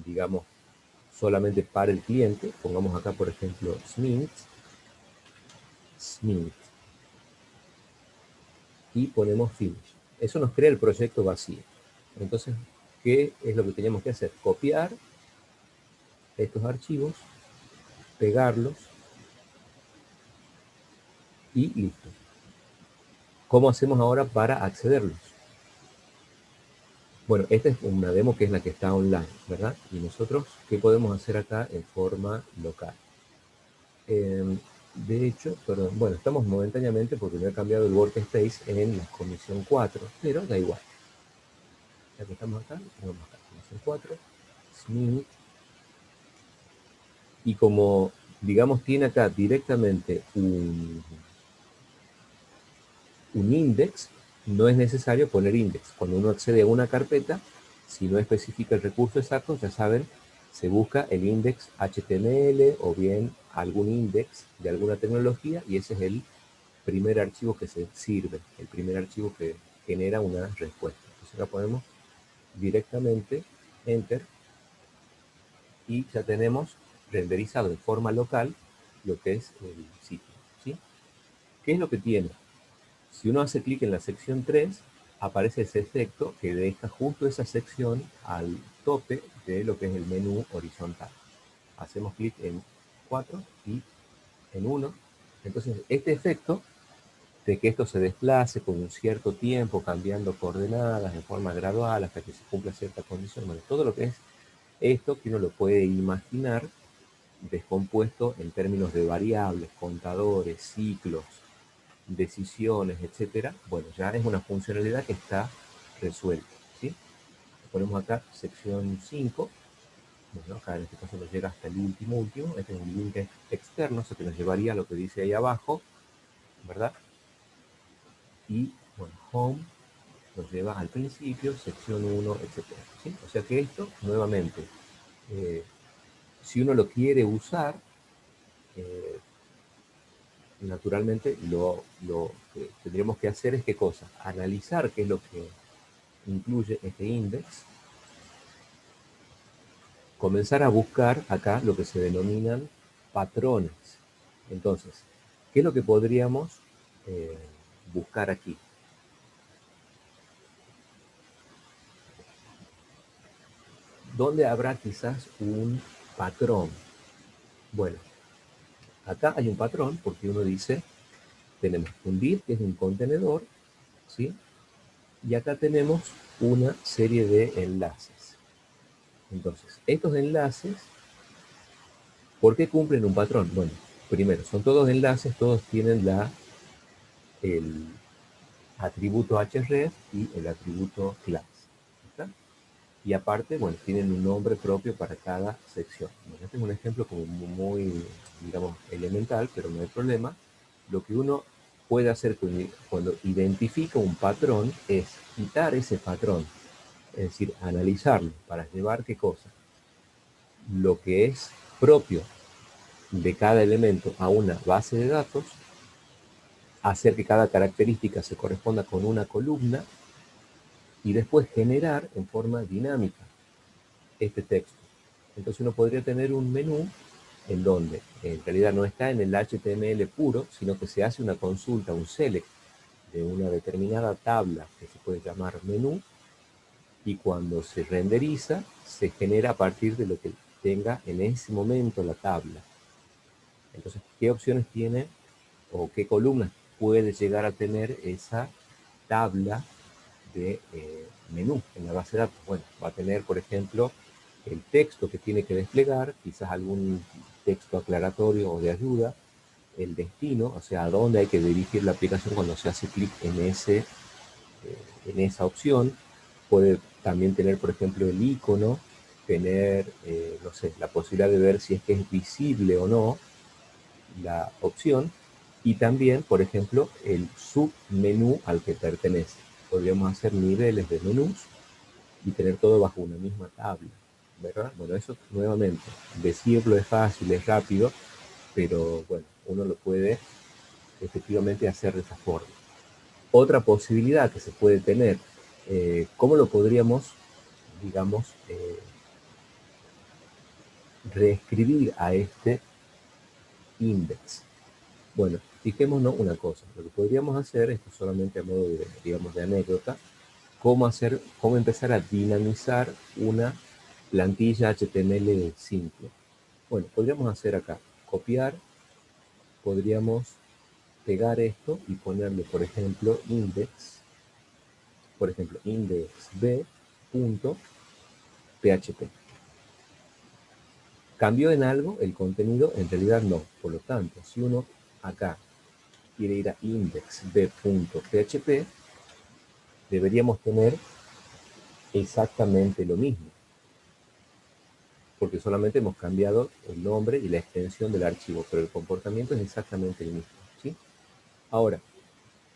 digamos, solamente para el cliente. Pongamos acá, por ejemplo, Smint, y ponemos Finish. Eso nos crea el proyecto vacío. Entonces, ¿qué es lo que teníamos que hacer? Copiar estos archivos, pegarlos y listo. ¿Cómo hacemos ahora para accederlos? Bueno, esta es una demo que es la que está online, ¿verdad? Y nosotros, ¿qué podemos hacer acá en forma local? De hecho, pero bueno, estamos momentáneamente porque me he cambiado el workspace en la comisión 4, pero da igual. Ya que estamos acá, tenemos acá comisión 4, SMIT, y como, digamos, tiene acá directamente un index, no es necesario poner index. Cuando uno accede a una carpeta, si no especifica el recurso exacto, ya saben, se busca el index HTML o bien algún index de alguna tecnología y ese es el primer archivo que se sirve, el primer archivo que genera una respuesta. Entonces acá ponemos directamente enter y ya tenemos renderizado de forma local lo que es el sitio, ¿sí? ¿Qué es lo que tiene? Si uno hace clic en la sección 3, aparece ese efecto que deja justo esa sección al tope de lo que es el menú horizontal. Hacemos clic en 4 y en 1. Entonces, este efecto de que esto se desplace con un cierto tiempo, cambiando coordenadas de forma gradual hasta que se cumpla cierta condición, bueno, todo lo que es esto que uno lo puede imaginar descompuesto en términos de variables, contadores, ciclos, decisiones, etcétera, bueno, ya es una funcionalidad que está resuelta, ¿sí? Ponemos acá sección 5, bueno, acá en este caso nos llega hasta el último, este es un link externo, eso que nos llevaría a lo que dice ahí abajo, ¿verdad? Y, bueno, home nos lleva al principio, sección 1, etcétera, ¿sí? O sea que esto, nuevamente, eh, si uno lo quiere usar, eh, naturalmente lo que tendríamos que hacer es qué cosa, analizar qué es lo que incluye este index, comenzar a buscar acá lo que se denominan patrones. Entonces, ¿qué es lo que podríamos eh, buscar aquí? ¿Dónde habrá quizás un patrón? Bueno, acá hay un patrón porque uno dice, tenemos un div que es un contenedor, ¿sí? Y acá tenemos una serie de enlaces. Entonces, estos enlaces, ¿por qué cumplen un patrón? Bueno, primero, son todos enlaces, todos tienen el atributo href y el atributo class. ¿Está? Y aparte, bueno, tienen un nombre propio para cada sección. Bueno, este es un ejemplo como muy, digamos, elemental, pero no hay problema. Lo que uno puede hacer cuando identifica un patrón es quitar ese patrón, es decir, analizarlo para llevar qué cosa, lo que es propio de cada elemento a una base de datos, hacer que cada característica se corresponda con una columna y después generar en forma dinámica este texto. Entonces uno podría tener un menú en donde en realidad no está en el HTML puro, sino que se hace una consulta, un select de una determinada tabla que se puede llamar menú, y cuando se renderiza se genera a partir de lo que tenga en ese momento la tabla. Entonces, ¿qué opciones tiene o qué columnas puede llegar a tener esa tabla de menú en la base de datos? Bueno, va a tener, por ejemplo, el texto que tiene que desplegar, quizás algún texto aclaratorio o de ayuda, el destino, o sea, a dónde hay que dirigir la aplicación cuando se hace clic en esa opción. Puede también tener, por ejemplo, el icono, tener, no sé, la posibilidad de ver si es que es visible o no la opción, y también, por ejemplo, el submenú al que pertenece. Podríamos hacer niveles de menús y tener todo bajo una misma tabla, ¿verdad? Bueno, eso nuevamente, decirlo es fácil, es rápido, pero bueno, uno lo puede efectivamente hacer de esa forma. Otra posibilidad que se puede tener, ¿cómo lo podríamos, digamos, reescribir a este index? Bueno, fijémonos una cosa, lo que podríamos hacer, esto solamente a modo de, digamos, de anécdota, cómo empezar a dinamizar una plantilla HTML simple. Bueno, podríamos hacer acá, copiar, podríamos pegar esto y ponerle, por ejemplo, indexb.php. ¿Cambió en algo el contenido? En realidad no. Por lo tanto, si uno acá quiere ir a indexb.php, deberíamos tener exactamente lo mismo, porque solamente hemos cambiado el nombre y la extensión del archivo, pero el comportamiento es exactamente el mismo, ¿sí? Ahora,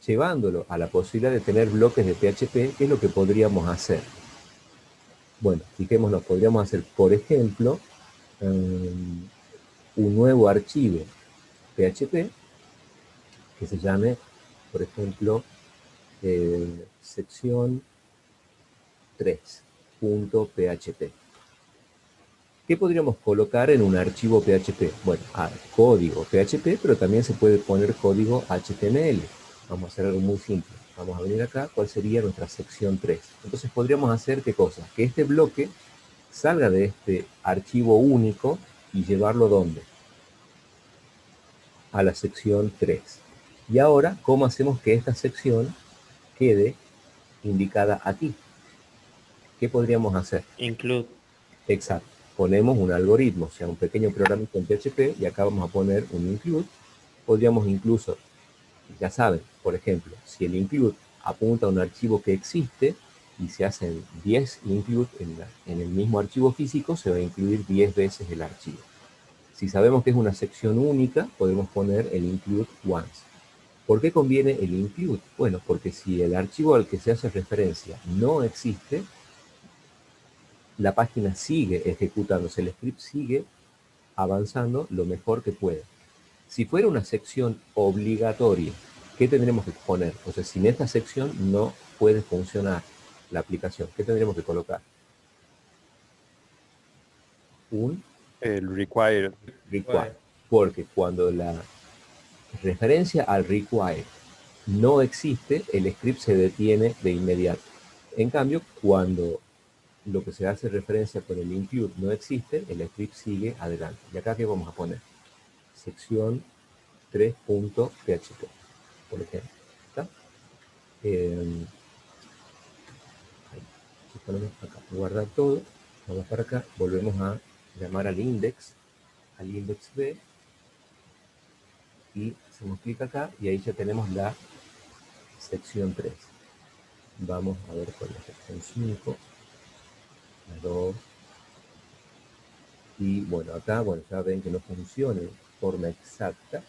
llevándolo a la posibilidad de tener bloques de PHP, ¿qué es lo que podríamos hacer? Bueno, fijémonos, podríamos hacer, por ejemplo, un nuevo archivo PHP que se llame, por ejemplo, sección 3.php. ¿Qué podríamos colocar en un archivo PHP? Bueno, código PHP, pero también se puede poner código HTML. Vamos a hacer algo muy simple. Vamos a venir acá, ¿cuál sería nuestra sección 3? Entonces podríamos hacer, ¿qué cosa? Que este bloque salga de este archivo único y llevarlo ¿dónde? A la sección 3. Y ahora, ¿cómo hacemos que esta sección quede indicada aquí? ¿Qué podríamos hacer? Include. Exacto. Ponemos un algoritmo, o sea, un pequeño programa en PHP, y acá vamos a poner un include. Podríamos incluso, ya saben, por ejemplo, si el include apunta a un archivo que existe y se hacen 10 include en el mismo archivo físico, se va a incluir 10 veces el archivo. Si sabemos que es una sección única, podemos poner el include once. ¿Por qué conviene el include? Bueno, porque si el archivo al que se hace referencia no existe, la página sigue ejecutándose, el script sigue avanzando lo mejor que puede. Si fuera una sección obligatoria, ¿qué tendremos que poner? O sea, sin esta sección no puede funcionar la aplicación. ¿Qué tendremos que colocar? Un El required. require. Porque cuando la referencia al require no existe, el script se detiene de inmediato. En cambio, cuando lo que se hace referencia con el include no existe, el script sigue adelante. ¿Y acá qué vamos a poner? Sección 3.php, por ejemplo. ¿Está? Si ponemos acá, guardar todo, vamos para acá, volvemos a llamar al index B, y hacemos clic acá, y ahí ya tenemos la sección 3. Vamos a ver con la sección 5, la 2, y bueno, acá, bueno, ya ven que no funciona de forma exacta,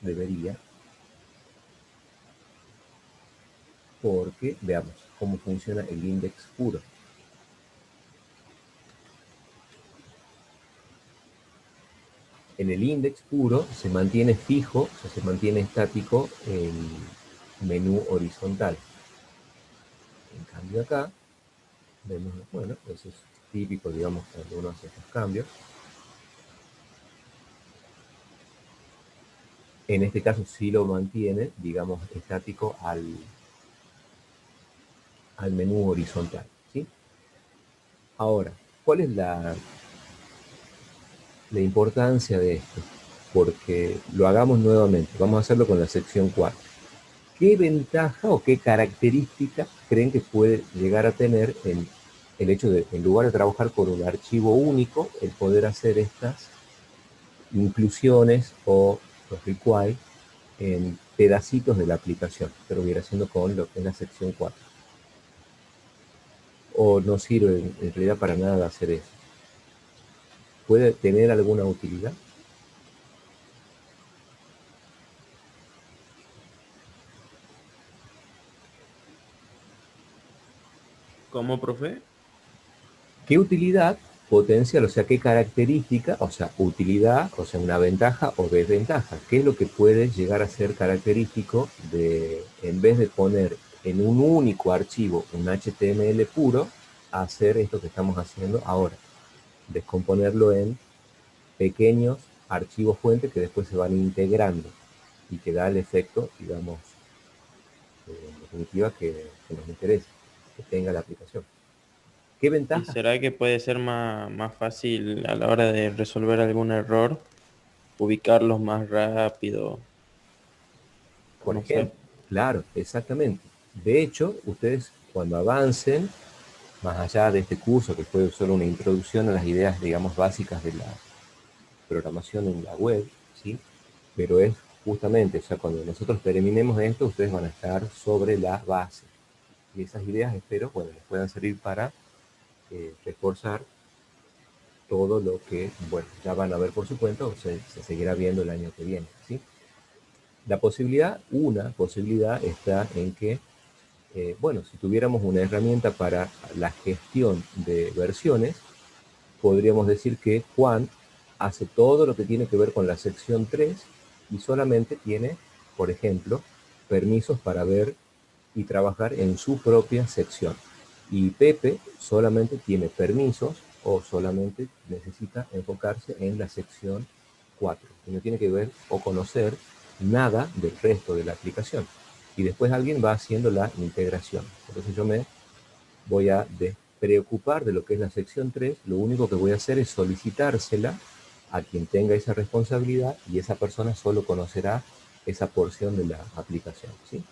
debería, porque veamos cómo funciona el index puro. En el index puro se mantiene fijo, o sea, se mantiene estático el menú horizontal. En cambio acá, vemos, bueno, eso es típico, digamos, cuando uno hace estos cambios. En este caso sí lo mantiene, digamos, estático al menú horizontal, ¿sí? Ahora, ¿cuál es la importancia de esto? Porque lo hagamos nuevamente, vamos a hacerlo con la sección 4. ¿Qué ventaja o qué característica creen que puede llegar a tener el hecho de, en lugar de trabajar con un archivo único, el poder hacer estas inclusiones o los require en pedacitos de la aplicación, pero hubiera siendo con lo que es la sección 4? ¿O no sirve en realidad para nada hacer eso? ¿Puede tener alguna utilidad? ¿Cómo, profe? ¿Qué utilidad potencial, o sea, qué característica, o sea, utilidad, o sea, una ventaja o desventaja? ¿Qué es lo que puede llegar a ser característico de, en vez de poner en un único archivo un HTML puro, hacer esto que estamos haciendo ahora? Descomponerlo en pequeños archivos fuentes que después se van integrando y que da el efecto, digamos, en definitiva, que nos interesa, que tenga la aplicación. ¿Qué ¿Y ventajas? será que puede ser más fácil a la hora de resolver algún error, ubicarlos más rápido? Por No sé. ejemplo, claro, exactamente. De hecho, ustedes cuando avancen, más allá de este curso que fue solo una introducción a las ideas, digamos, básicas de la programación en la web, ¿sí? pero es justamente, o sea, cuando nosotros terminemos esto, ustedes van a estar sobre la base. Y esas ideas espero, bueno, les puedan servir para reforzar todo lo que, bueno, ya van a ver por su cuenta o se seguirá viendo el año que viene, ¿sí? Una posibilidad está en que, bueno, si tuviéramos una herramienta para la gestión de versiones, podríamos decir que Juan hace todo lo que tiene que ver con la sección 3 y solamente tiene, por ejemplo, permisos para ver y trabajar en su propia sección. Y Pepe solamente tiene permisos o solamente necesita enfocarse en la sección 4 y no tiene que ver o conocer nada del resto de la aplicación. Y después alguien va haciendo la integración. Entonces yo me voy a despreocupar de lo que es la sección 3. Lo único que voy a hacer es solicitársela a quien tenga esa responsabilidad y esa persona solo conocerá esa porción de la aplicación, ¿sí?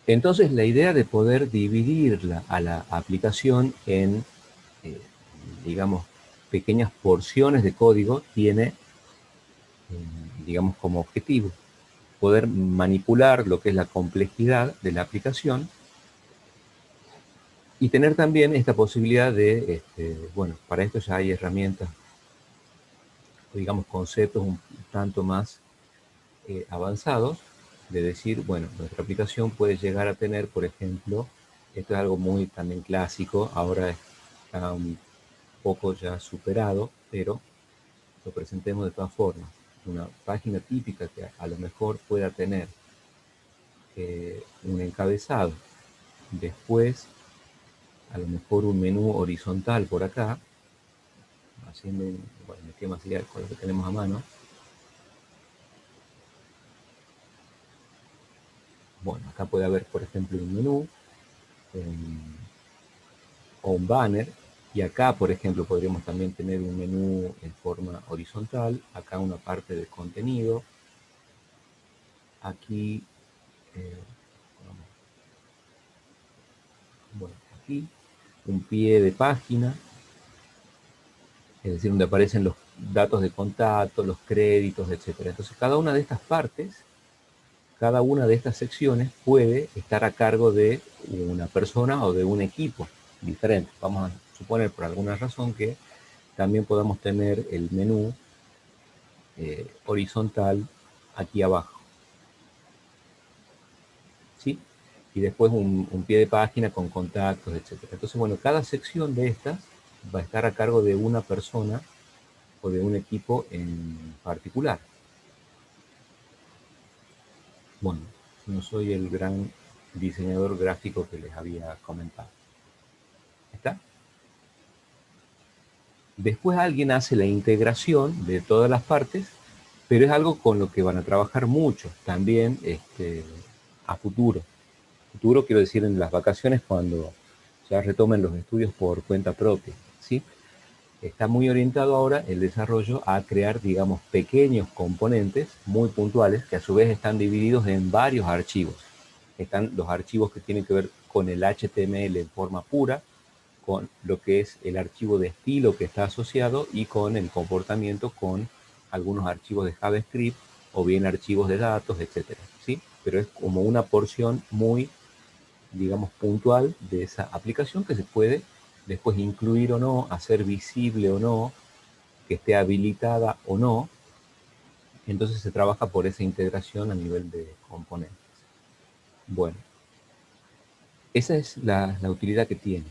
Entonces la idea de poder dividirla a la aplicación en, eh, digamos, pequeñas porciones de código tiene, digamos, como objetivo poder manipular lo que es la complejidad de la aplicación y tener también esta posibilidad de, bueno, para esto ya hay herramientas, digamos, conceptos un tanto más avanzados, de decir, bueno, nuestra aplicación puede llegar a tener, por ejemplo, esto es algo muy también clásico, ahora está un poco ya superado, pero lo presentemos de todas formas. Una página típica que a lo mejor pueda tener un encabezado, después a lo mejor un menú horizontal por acá, haciendo un, bueno, me quema así con lo que tenemos a mano. Bueno, acá puede haber, por ejemplo, un menú o un banner. Y acá, por ejemplo, podríamos también tener un menú en forma horizontal. Acá una parte de contenido. Aquí, bueno, aquí un pie de página, es decir, donde aparecen los datos de contacto, los créditos, etc. Entonces, cada una de estas partes, cada una de estas secciones puede estar a cargo de una persona o de un equipo diferente. Vamos a suponer por alguna razón que también podamos tener el menú horizontal aquí abajo, ¿sí? Y después un pie de página con contactos, etc. Entonces, bueno, cada sección de estas va a estar a cargo de una persona o de un equipo en particular. Bueno, no soy el gran diseñador gráfico que les había comentado. ¿Está? Después alguien hace la integración de todas las partes, pero es algo con lo que van a trabajar mucho también a futuro. Futuro quiero decir en las vacaciones cuando ya retomen los estudios por cuenta propia, ¿sí? Está muy orientado ahora el desarrollo a crear, digamos, pequeños componentes muy puntuales que a su vez están divididos en varios archivos. Están los archivos que tienen que ver con el HTML en forma pura, con lo que es el archivo de estilo que está asociado y con el comportamiento con algunos archivos de JavaScript o bien archivos de datos, etcétera, ¿sí? Pero es como una porción muy, digamos, puntual de esa aplicación que se puede después incluir o no, hacer visible o no, que esté habilitada o no. Entonces se trabaja por esa integración a nivel de componentes. Bueno, esa es la utilidad que tiene.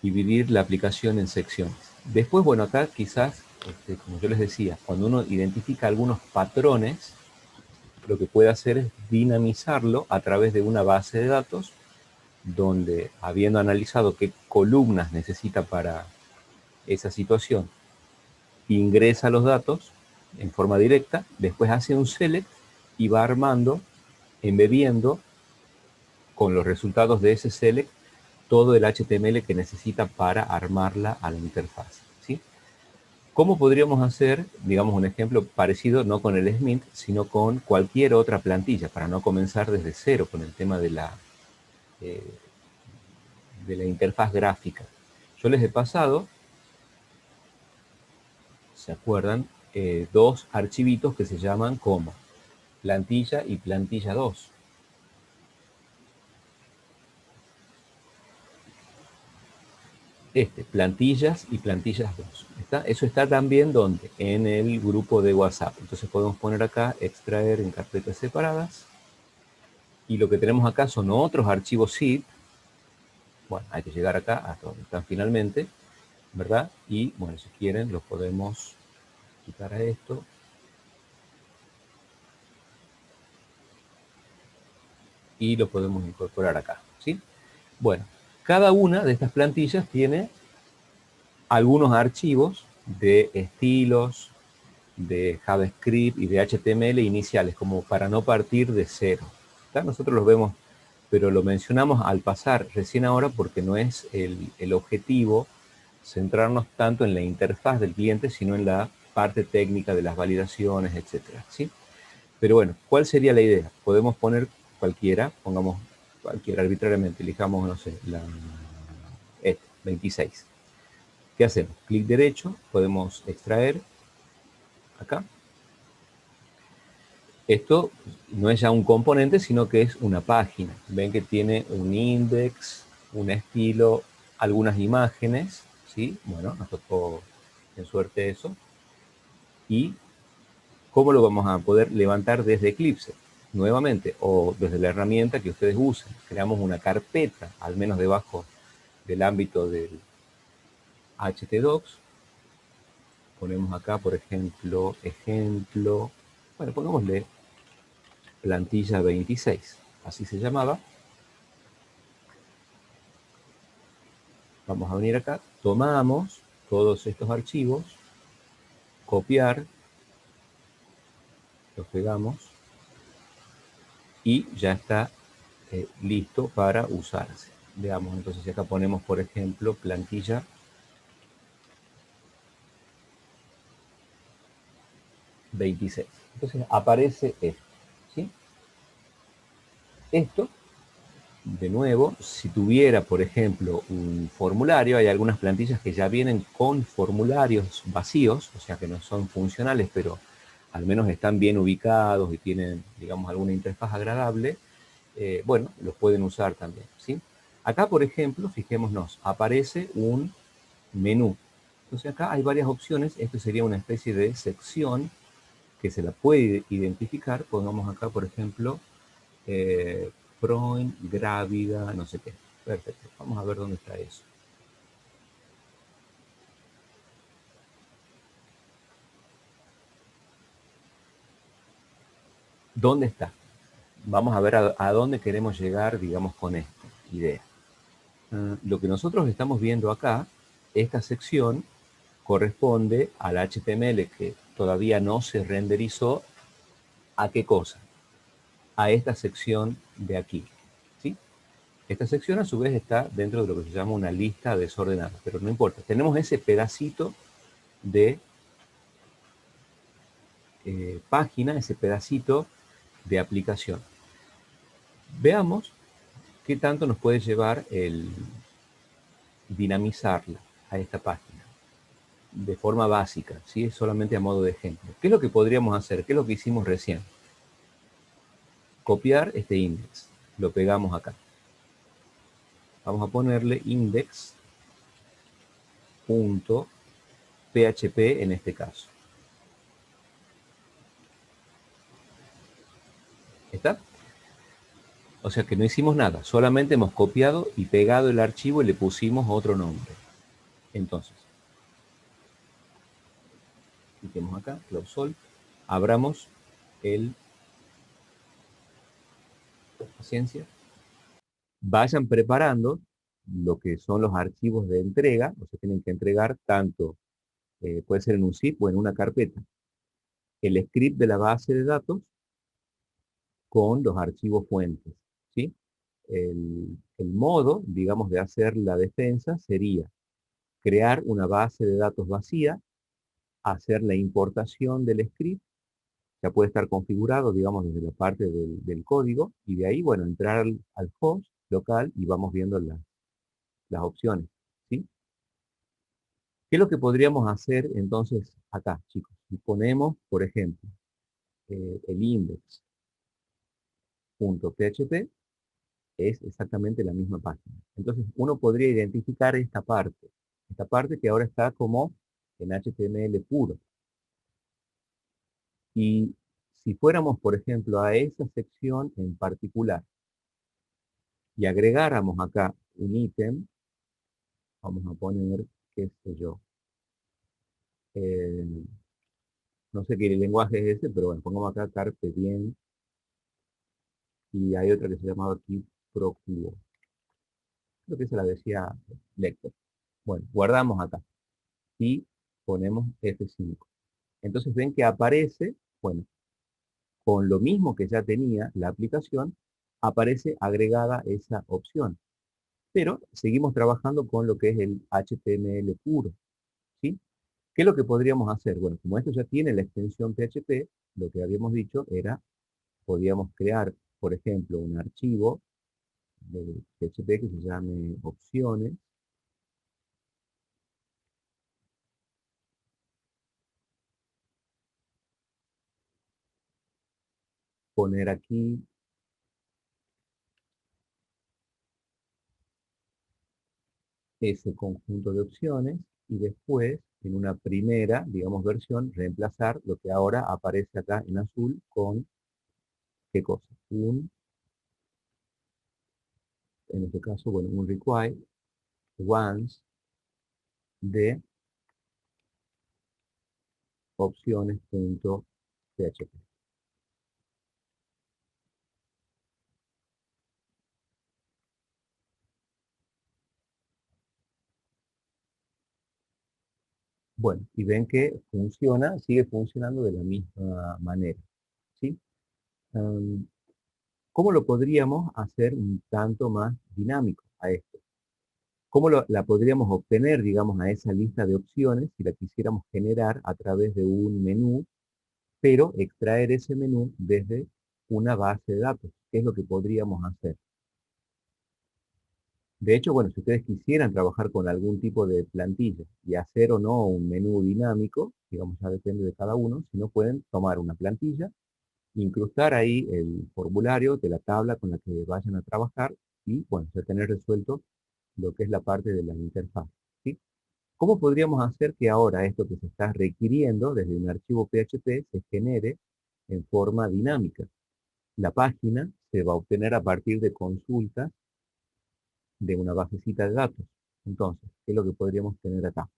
Dividir la aplicación en secciones. Después, bueno, acá quizás, como yo les decía, cuando uno identifica algunos patrones, lo que puede hacer es dinamizarlo a través de una base de datos, donde habiendo analizado qué columnas necesita para esa situación, ingresa los datos en forma directa, después hace un select y va armando, embebiendo con los resultados de ese select todo el HTML que necesita para armarla a la interfaz, ¿sí? ¿Cómo podríamos hacer, digamos, un ejemplo parecido, no con el Smith, sino con cualquier otra plantilla, para no comenzar desde cero con el tema de la interfaz gráfica? Yo les he pasado, ¿se acuerdan? Dos archivitos que se llaman como plantilla y plantilla 2. Plantillas y plantillas 2. Eso está también donde en el grupo de WhatsApp. Entonces podemos poner acá extraer en carpetas separadas. Y lo que tenemos acá son otros archivos zip. Bueno, hay que llegar acá hasta donde están finalmente, ¿verdad? Y bueno, si quieren los podemos quitar a esto. Y lo podemos incorporar acá, ¿sí? Bueno, cada una de estas plantillas tiene algunos archivos de estilos, de JavaScript y de HTML iniciales, como para no partir de cero. ¿Está? Nosotros los vemos, pero lo mencionamos al pasar recién ahora porque no es el objetivo centrarnos tanto en la interfaz del cliente, sino en la parte técnica de las validaciones, etcétera, ¿sí? Pero bueno, ¿cuál sería la idea? Podemos poner cualquiera, pongamos cualquiera arbitrariamente, elijamos, no sé, 26. ¿Qué hacemos? Clic derecho, podemos extraer acá. Esto no es ya un componente, sino que es una página. Ven que tiene un index, un estilo, algunas imágenes, ¿sí? Bueno, nos tocó en suerte eso. ¿Y cómo lo vamos a poder levantar desde Eclipse? Nuevamente, o desde la herramienta que ustedes usen. Creamos una carpeta, al menos debajo del ámbito del htdocs. Ponemos acá, por ejemplo, bueno, pongámosle plantilla 26, así se llamaba. Vamos a venir acá, tomamos todos estos archivos, copiar, los pegamos y ya está listo para usarse. Veamos, entonces acá ponemos, por ejemplo, plantilla 26. Entonces aparece esto, ¿sí? Esto, de nuevo, si tuviera, por ejemplo, un formulario, hay algunas plantillas que ya vienen con formularios vacíos, o sea que no son funcionales, pero al menos están bien ubicados y tienen, digamos, alguna interfaz agradable. Bueno, los pueden usar también, ¿sí? Acá, por ejemplo, fijémonos, aparece un menú. Entonces acá hay varias opciones. Esto sería una especie de sección que se la puede identificar. Pongamos acá, por ejemplo, Proin, Grávida, no sé qué. Perfecto. Vamos a ver dónde está eso. ¿Dónde está? Vamos a ver a dónde queremos llegar, digamos, con esta idea. Lo que nosotros estamos viendo acá, esta sección corresponde al HTML que todavía no se renderizó. ¿A qué cosa? A esta sección de aquí, ¿sí? Esta sección a su vez está dentro de lo que se llama una lista desordenada, pero no importa. Tenemos ese pedacito de página, ese pedacito de aplicación. Veamos qué tanto nos puede llevar el dinamizarla a esta página de forma básica, ¿sí? Solamente a modo de ejemplo. ¿Qué es lo que podríamos hacer? ¿Qué es lo que hicimos recién? Copiar este index, lo pegamos acá. Vamos a ponerle index.php en este caso. ¿Está? O sea que no hicimos nada, solamente hemos copiado y pegado el archivo y le pusimos otro nombre. Entonces, cliquemos acá, Close All, abramos el paciencia, vayan preparando lo que son los archivos de entrega, o sea, tienen que entregar tanto, puede ser en un zip o en una carpeta, el script de la base de datos con los archivos fuentes, ¿sí? El modo, digamos, de hacer la defensa sería crear una base de datos vacía, hacer la importación del script, ya puede estar configurado, digamos, desde la parte del código, y de ahí, bueno, entrar al host local y vamos viendo las opciones, ¿sí? ¿Qué es lo que podríamos hacer entonces acá, chicos? Si ponemos, por ejemplo, el index.php es exactamente la misma página. Entonces, uno podría identificar esta parte que ahora está como en HTML puro. Y si fuéramos, por ejemplo, a esa sección en particular y agregáramos acá un ítem, vamos a poner, qué sé yo, eh, no sé qué lenguaje es ese, pero bueno, pongamos acá Carpe Diem, y hay otra que se llamaba aquí Procubo. Creo que se la decía Lector. Bueno, guardamos acá y ponemos F5. Entonces ven que aparece, bueno, con lo mismo que ya tenía la aplicación, aparece agregada esa opción. Pero seguimos trabajando con lo que es el HTML puro, ¿sí? ¿Qué es lo que podríamos hacer? Bueno, como esto ya tiene la extensión PHP, lo que habíamos dicho era, podíamos crear, por ejemplo, un archivo de PHP que se llame opciones, poner aquí ese conjunto de opciones y después, en una primera, digamos, versión, reemplazar lo que ahora aparece acá en azul con, ¿qué cosa? En este caso, bueno, un require once de opciones.php. Bueno, y ven que funciona, sigue funcionando de la misma manera, ¿sí? Am, ¿Cómo lo podríamos hacer un tanto más dinámico a esto? ¿Cómo la podríamos obtener, digamos, a esa lista de opciones si la quisiéramos generar a través de un menú, pero extraer ese menú desde una base de datos? ¿Qué es lo que podríamos hacer? De hecho, bueno, si ustedes quisieran trabajar con algún tipo de plantilla y hacer o no un menú dinámico, digamos, ya depende de cada uno, si no pueden tomar una plantilla, incrustar ahí el formulario de la tabla con la que vayan a trabajar y, bueno, ya tener resuelto lo que es la parte de la interfaz, ¿sí? ¿Cómo podríamos hacer que ahora esto que se está requiriendo desde un archivo PHP se genere en forma dinámica? La página se va a obtener a partir de consultas de una basecita de datos. Entonces, ¿qué es lo que podríamos tener acá?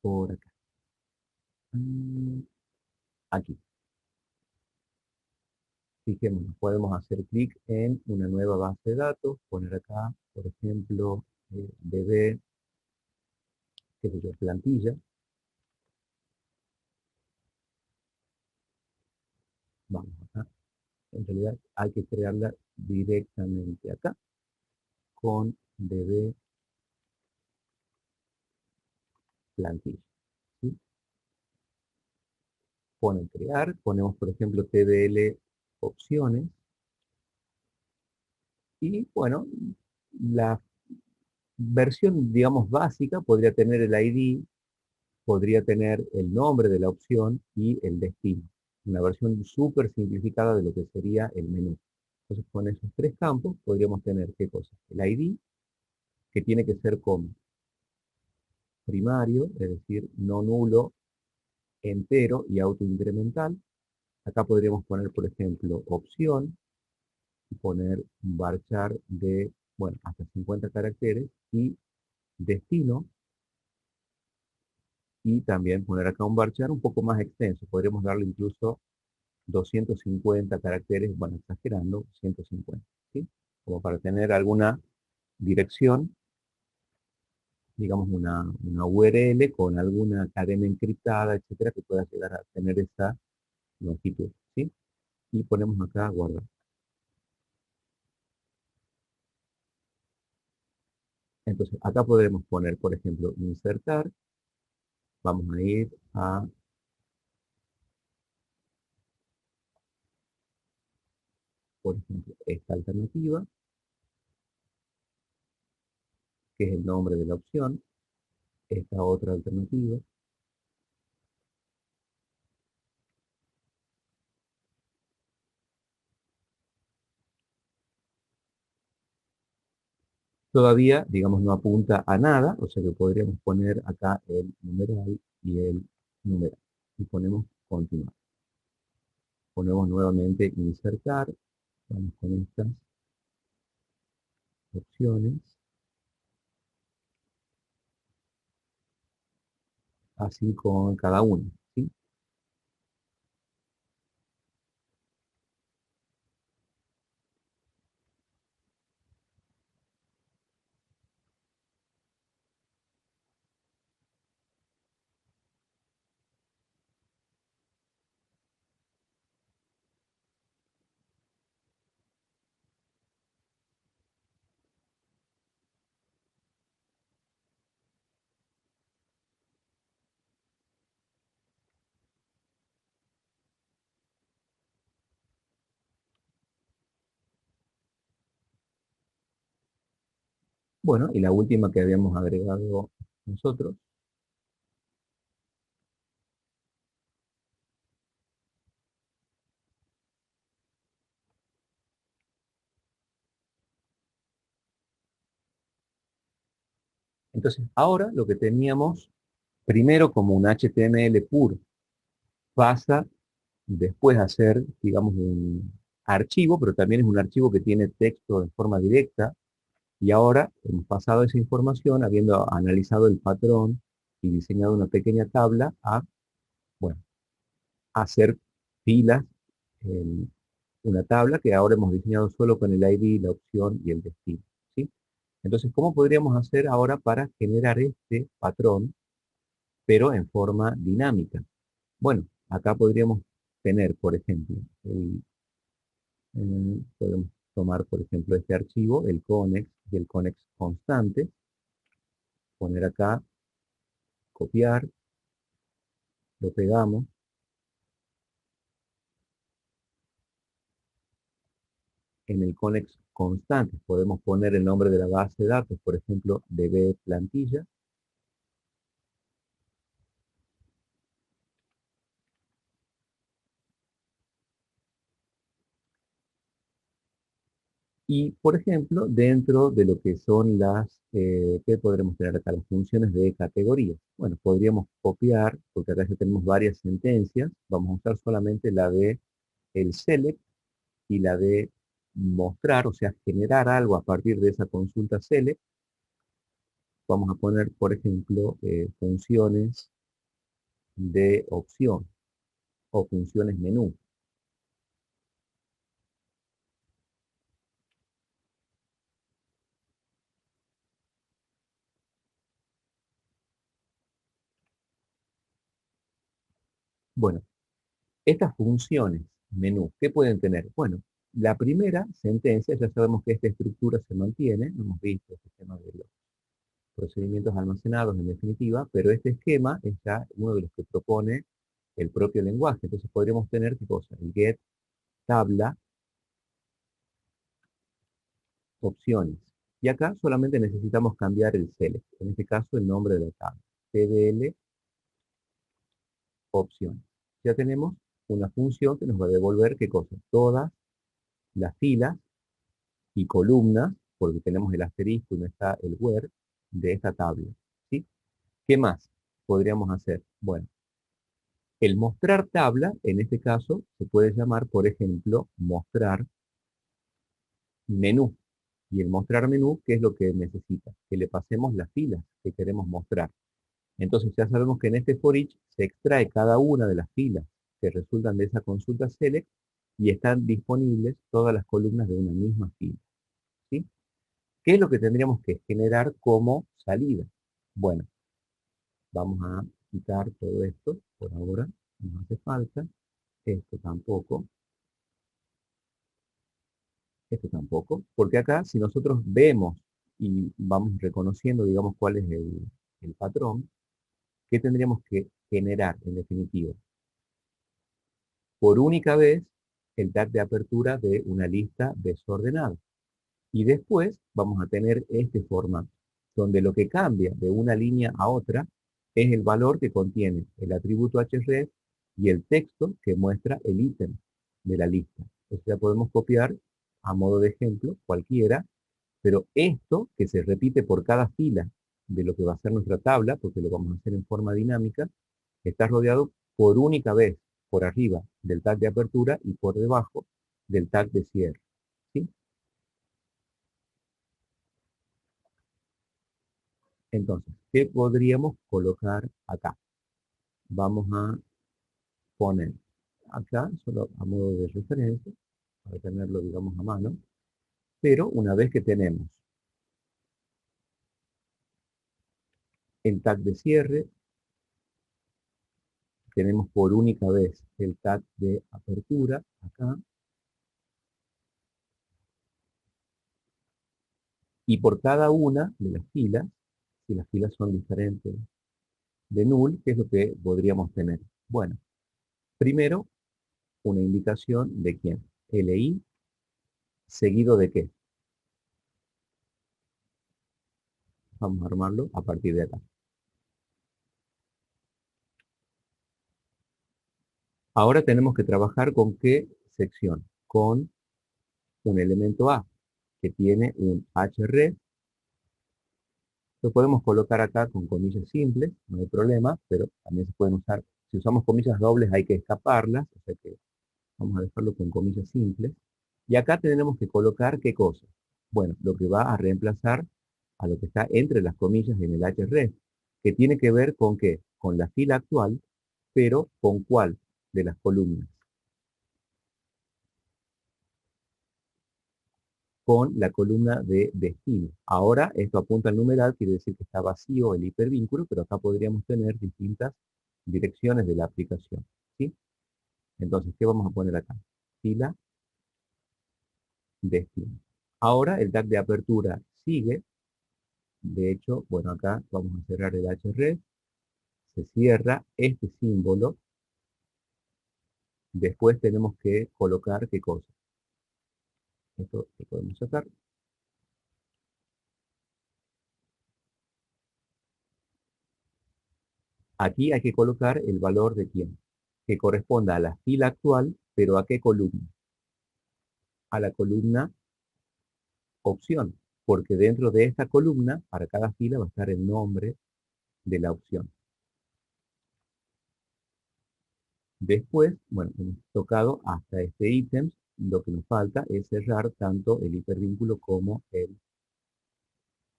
Por acá. Mm, Aquí. Fijémonos, podemos hacer clic en una nueva base de datos, poner acá, por ejemplo, DB, qué sé yo, plantilla. Vamos acá. En realidad hay que crearla directamente acá con DB plantilla, ¿sí? Ponen crear, ponemos por ejemplo TBL opciones y bueno, la versión digamos básica podría tener el ID, podría tener el nombre de la opción y el destino. Una versión súper simplificada de lo que sería el menú. Entonces con esos tres campos podríamos tener ¿qué cosa? El ID, que tiene que ser como primario, es decir, no nulo, entero y autoincremental. Acá podríamos poner, por ejemplo, opción, y poner un varchar de, bueno, hasta 50 caracteres, y destino, y también poner acá un varchar un poco más extenso. Podríamos darle incluso 250 caracteres, bueno, exagerando, 150, ¿sí? Como para tener alguna dirección, digamos una URL con alguna cadena encriptada, etcétera, que pueda llegar a tener esa longitud, ¿sí? Y ponemos acá guardar. Entonces, acá podremos poner, por ejemplo, insertar. Vamos a ir a, por ejemplo, esta alternativa. que es el nombre de la opción, esta otra alternativa. Todavía, digamos, no apunta a nada, o sea que podríamos poner acá el numeral y el numeral. Y ponemos continuar. Ponemos nuevamente insertar. Vamos con estas opciones. Así con cada una, ¿sí? Bueno, y la última que habíamos agregado nosotros. Entonces, ahora lo que teníamos primero como un HTML puro pasa después a ser, digamos, un archivo, pero también es un archivo que tiene texto en forma directa. Y ahora hemos pasado esa información, habiendo analizado el patrón y diseñado una pequeña tabla, a, bueno, hacer filas en una tabla que ahora hemos diseñado solo con el ID, la opción y el destino, ¿sí? Entonces, ¿cómo podríamos hacer ahora para generar este patrón, pero en forma dinámica? Bueno, acá podríamos tener, por ejemplo, podemos tomar, por ejemplo, este archivo, el conex y el conex constante, poner acá, copiar, lo pegamos. En el conex constante podemos poner el nombre de la base de datos, por ejemplo, db plantilla. Y, por ejemplo, dentro de lo que son ¿qué podremos tener acá? Las funciones de categoría. Bueno, podríamos copiar, porque acá ya tenemos varias sentencias, vamos a usar solamente la de el select y la de mostrar, o sea, generar algo a partir de esa consulta select. Vamos a poner, por ejemplo, funciones de opción o funciones menú. Bueno, estas funciones menú, ¿qué pueden tener? Bueno, la primera sentencia, ya sabemos que esta estructura se mantiene, hemos visto el sistema de los procedimientos almacenados en definitiva, pero este esquema es ya uno de los que propone el propio lenguaje. Entonces podríamos tener, ¿qué cosa? El get tabla opciones. Y acá solamente necesitamos cambiar el select, en este caso el nombre de la tabla, tbl opciones. Ya tenemos una función que nos va a devolver, ¿qué cosa? Todas las filas y columnas, porque tenemos el asterisco y no está el where, de esta tabla, ¿sí? ¿Qué más podríamos hacer? Bueno, el mostrar tabla, en este caso, se puede llamar, por ejemplo, mostrar menú. Y el mostrar menú, ¿qué es lo que necesita? Que le pasemos las filas que queremos mostrar. Entonces ya sabemos que en este for each se extrae cada una de las filas que resultan de esa consulta select y están disponibles todas las columnas de una misma fila, ¿sí? ¿Qué es lo que tendríamos que generar como salida? Bueno, vamos a quitar todo esto por ahora, no hace falta. Esto tampoco, esto tampoco, porque acá si nosotros vemos y vamos reconociendo, digamos, cuál es el patrón, ¿qué tendríamos que generar en definitiva? Por única vez, el tag de apertura de una lista desordenada. Y después vamos a tener este formato. donde lo que cambia de una línea a otra es el valor que contiene el atributo href y el texto que muestra el ítem de la lista. O sea, podemos copiar a modo de ejemplo cualquiera, pero esto que se repite por cada fila de lo que va a ser nuestra tabla, porque lo vamos a hacer en forma dinámica, está rodeado por única vez por arriba del tag de apertura y por debajo del tag de cierre. ¿Sí? Entonces, ¿qué podríamos colocar acá? Vamos a poner acá, solo a modo de referencia, para tenerlo, digamos, a mano, pero una vez que tenemos el tag de cierre, tenemos por única vez el tag de apertura, acá, y por cada una de las filas, si las filas son diferentes de null, ¿qué es lo que podríamos tener? Bueno, primero, una indicación de quién. LI, seguido de qué. Vamos a armarlo a partir de acá. Ahora tenemos que trabajar con qué sección. Con un elemento A, que tiene un href. Lo podemos colocar acá con comillas simples, no hay problema, pero también se pueden usar. Si usamos comillas dobles hay que escaparlas, o sea que vamos a dejarlo con comillas simples. Y acá tenemos que colocar ¿qué cosa? Bueno, lo que va a reemplazar a lo que está entre las comillas en el href, que tiene que ver con ¿qué? Con la fila actual, pero ¿con cuál de las columnas? Con la columna de destino. Ahora esto apunta al numeral, quiere decir que está vacío el hipervínculo, pero acá podríamos tener distintas direcciones de la aplicación. ¿Sí? Entonces, ¿qué vamos a poner acá? Fila, destino. Ahora el tag de apertura sigue. De hecho, bueno, acá vamos a cerrar el href. Se cierra este símbolo. Después tenemos que colocar ¿qué cosa? Esto lo podemos sacar. Aquí hay que colocar el valor de quién, que corresponda a la fila actual, pero ¿a qué columna? A la columna opción, porque dentro de esta columna, para cada fila va a estar el nombre de la opción. Después, bueno, hemos tocado hasta este ítem, lo que nos falta es cerrar tanto el hipervínculo como el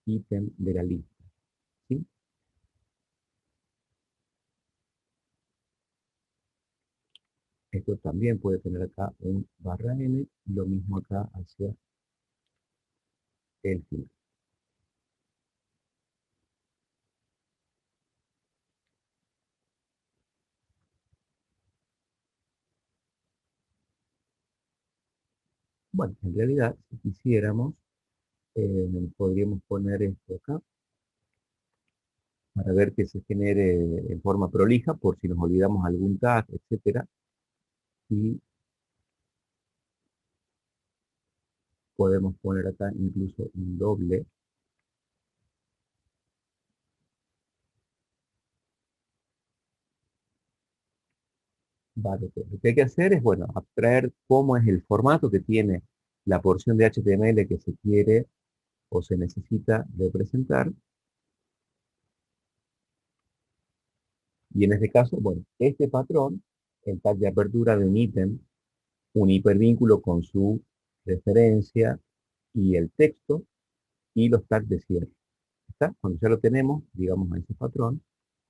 ítem de la lista. ¿Sí? Esto también puede tener acá un barra n, lo mismo acá hacia el final. Bueno, en realidad, si quisiéramos, podríamos poner esto acá para ver que se genere en forma prolija por si nos olvidamos algún tag, etcétera. Y podemos poner acá incluso un doble. Vale, pues lo que hay que hacer es, bueno, abstraer cómo es el formato que tiene la porción de HTML que se quiere o se necesita representar. Y en este caso, bueno, este patrón, el tag de apertura de un ítem, un hipervínculo con su referencia y el texto, y los tags de cierre. ¿Está? Cuando ya lo tenemos, digamos a ese patrón,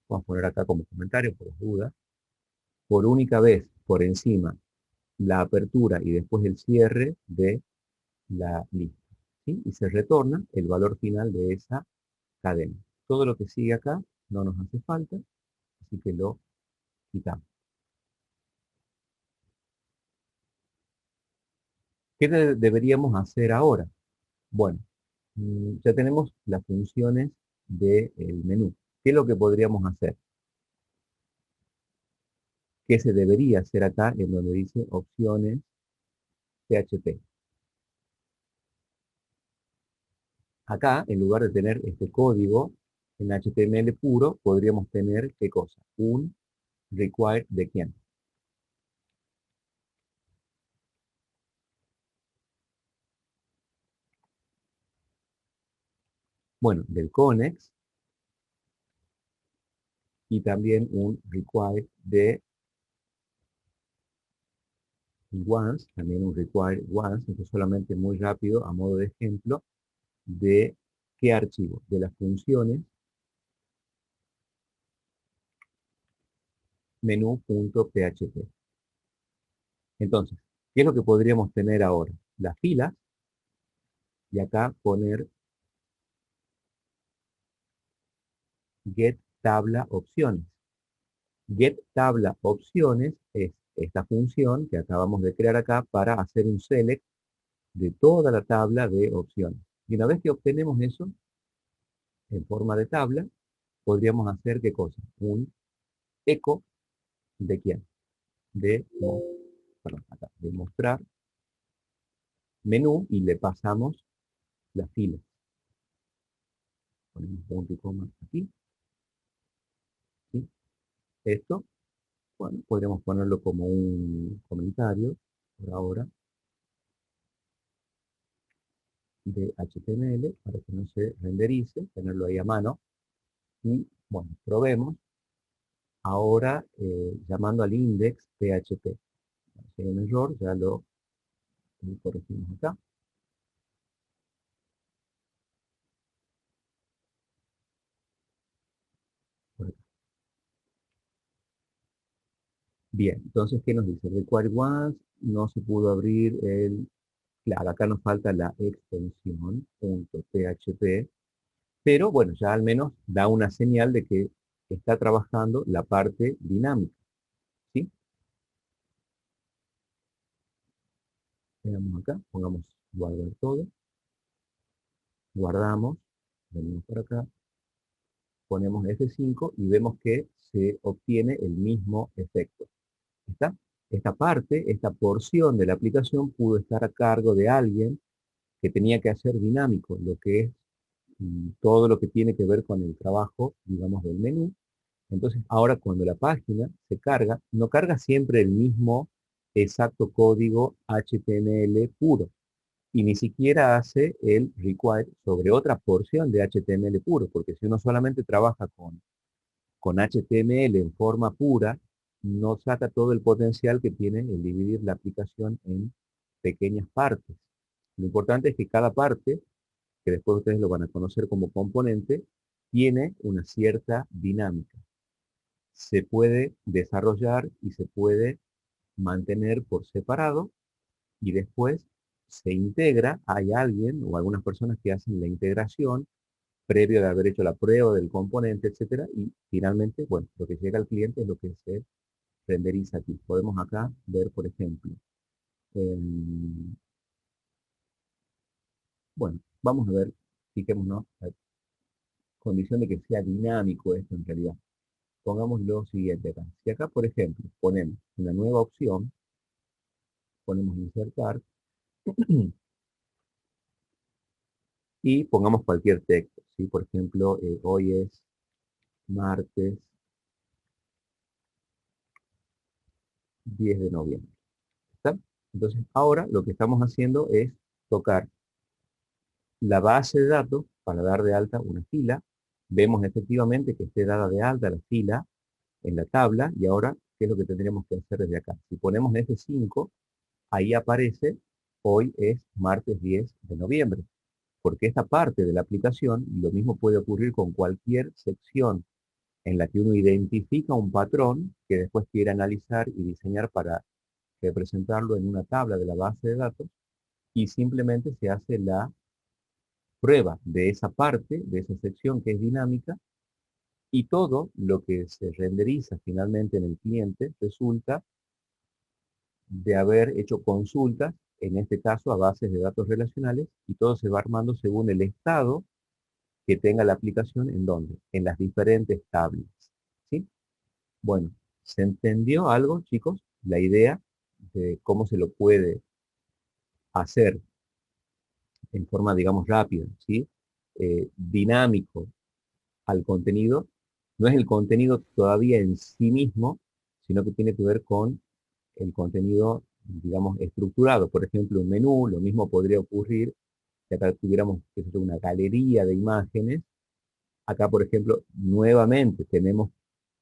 vamos a poner acá como comentario por las dudas, por única vez por encima la apertura y después el cierre de la lista. ¿Sí? Y se retorna el valor final de esa cadena. Todo lo que sigue acá no nos hace falta, así que lo quitamos. ¿Qué deberíamos hacer ahora? Bueno, ya tenemos las funciones del menú. ¿Qué es lo que podríamos hacer? ¿Qué se debería hacer acá en donde dice opciones PHP? Acá, en lugar de tener este código en HTML puro, podríamos tener, ¿qué cosa? Un require de quién. Bueno, del Connex y también un require de once, también un require once, esto solamente muy rápido, a modo de ejemplo, de qué archivo, de las funciones menú.php. Entonces, ¿qué es lo que podríamos tener ahora? Las filas, y acá poner get tabla opciones. Get tabla opciones es esta función que acabamos de crear acá para hacer un select de toda la tabla de opciones. Y una vez que obtenemos eso en forma de tabla, podríamos hacer ¿qué cosa? Un eco de quién? De, perdón, acá, de mostrar menú y le pasamos las filas. Ponemos punto y coma aquí. ¿Sí? Esto, bueno, podríamos ponerlo como un comentario por ahora de HTML para que no se renderice, tenerlo ahí a mano. Y bueno, probemos ahora llamando al index PHP. Si hay un error, ya lo corregimos acá. Por acá. Bien, entonces, ¿qué nos dice? Require once, no se pudo abrir el... Claro, acá nos falta la extensión .php, pero bueno, ya al menos da una señal de que está trabajando la parte dinámica, ¿sí? Veamos acá, pongamos guardar todo, guardamos, venimos por acá, ponemos F5 y vemos que se obtiene el mismo efecto. ¿Está? Esta parte, esta porción de la aplicación pudo estar a cargo de alguien que tenía que hacer dinámico, lo que es todo lo que tiene que ver con el trabajo, digamos, del menú. Entonces, ahora cuando la página se carga, no carga siempre el mismo exacto código HTML puro, y ni siquiera hace el require sobre otra porción de HTML puro, porque si uno solamente trabaja con HTML en forma pura, no saca todo el potencial que tiene el dividir la aplicación en pequeñas partes. Lo importante es que cada parte, que después ustedes lo van a conocer como componente, tiene una cierta dinámica. Se puede desarrollar y se puede mantener por separado y después se integra, hay alguien o algunas personas que hacen la integración previo de haber hecho la prueba del componente, etcétera, y finalmente, bueno, lo que llega al cliente es lo que se renderiza aquí. Podemos acá ver, por ejemplo, bueno, vamos a ver, fijémonos, a condición de que sea dinámico esto en realidad. Pongamos lo siguiente acá. Si acá, por ejemplo, ponemos una nueva opción, ponemos insertar, y pongamos cualquier texto, ¿sí? Por ejemplo, hoy es martes 10 de noviembre. ¿Está? Entonces, ahora lo que estamos haciendo es tocar la base de datos para dar de alta una fila. Vemos efectivamente que esté dada de alta la fila en la tabla y ahora, ¿qué es lo que tendríamos que hacer desde acá? Si ponemos F5, ahí aparece hoy es martes 10 de noviembre, porque esta parte de la aplicación, y lo mismo puede ocurrir con cualquier sección en la que uno identifica un patrón que después quiere analizar y diseñar para representarlo en una tabla de la base de datos, y simplemente se hace la prueba de esa parte, de esa sección que es dinámica, y todo lo que se renderiza finalmente en el cliente resulta de haber hecho consultas, en este caso a bases de datos relacionales, y todo se va armando según el estado que tenga la aplicación en donde, en las diferentes tablas. ¿Sí? Bueno, ¿se entendió algo, chicos? La idea de cómo se lo puede hacer en forma, digamos, rápida, ¿sí? dinámico al contenido, no es el contenido todavía en sí mismo, sino que tiene que ver con el contenido, digamos, estructurado. Por ejemplo, un menú, lo mismo podría ocurrir si acá tuviéramos, qué sé yo, una galería de imágenes. Acá, por ejemplo, nuevamente tenemos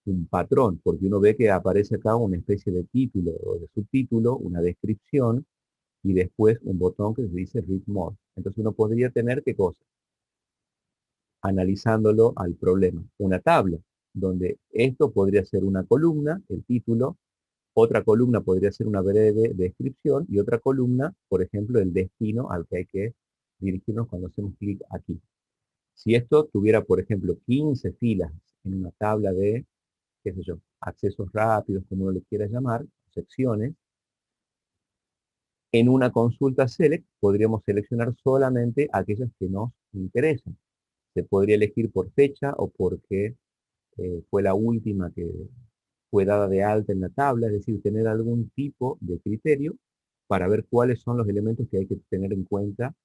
un patrón, porque uno ve que aparece acá una especie de título o de subtítulo, una descripción, y después un botón que se dice Read More. Entonces uno podría tener, ¿qué cosa? Analizándolo al problema, una tabla, donde esto podría ser una columna, el título, otra columna podría ser una breve descripción y otra columna, por ejemplo, el destino al que hay que dirigirnos cuando hacemos clic aquí. Si esto tuviera, por ejemplo, 15 filas en una tabla de, qué sé yo, accesos rápidos, como uno le quiera llamar, secciones, en una consulta select podríamos seleccionar solamente aquellas que nos interesan. Se podría elegir por fecha o porque fue la última que fue dada de alta en la tabla, es decir, tener algún tipo de criterio para ver cuáles son los elementos que hay que tener en cuenta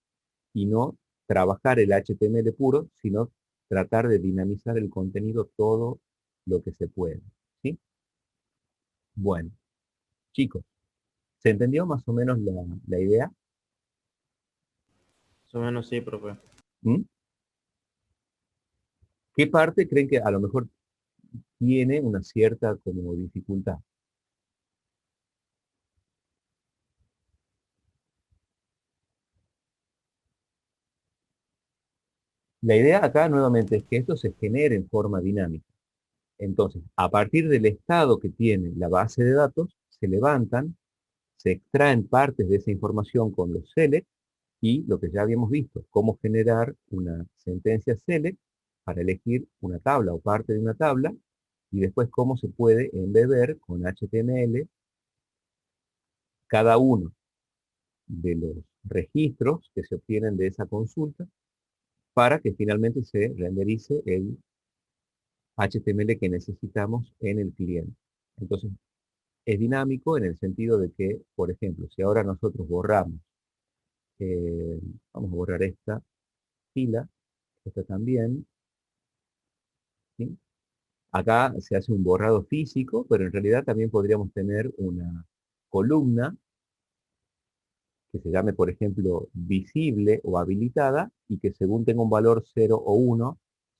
y no trabajar el HTML puro, sino tratar de dinamizar el contenido todo lo que se puede. ¿Sí? Bueno, chicos, ¿se entendió más o menos la idea? Más o menos sí, profe. ¿Mm? ¿Qué parte creen que a lo mejor tiene una cierta como dificultad? La idea acá nuevamente es que esto se genere en forma dinámica. Entonces, a partir del estado que tiene la base de datos, se levantan, se extraen partes de esa información con los select y lo que ya habíamos visto, cómo generar una sentencia select para elegir una tabla o parte de una tabla y después cómo se puede embeber con HTML cada uno de los registros que se obtienen de esa consulta para que finalmente se renderice el HTML que necesitamos en el cliente. Entonces, es dinámico en el sentido de que, por ejemplo, si ahora nosotros borramos, eh, vamos a borrar esta fila, esta también, ¿sí? Acá se hace un borrado físico, pero en realidad también podríamos tener una columna que se llame, por ejemplo, visible o habilitada y que según tenga un valor 0 o 1,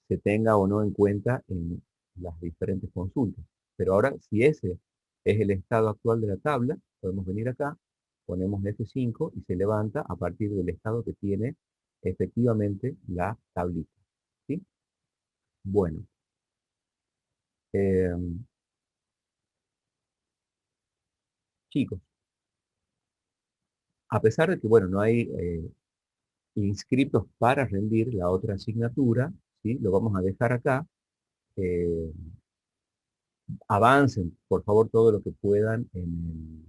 se tenga o no en cuenta en las diferentes consultas. Pero ahora, si ese es el estado actual de la tabla, podemos venir acá, ponemos F5 y se levanta a partir del estado que tiene efectivamente la tablita. ¿Sí? Bueno, eh, chicos, a pesar de que, bueno, no hay inscritos para rendir la otra asignatura, ¿sí? Lo vamos a dejar acá. eh, Avancen, por favor, todo lo que puedan en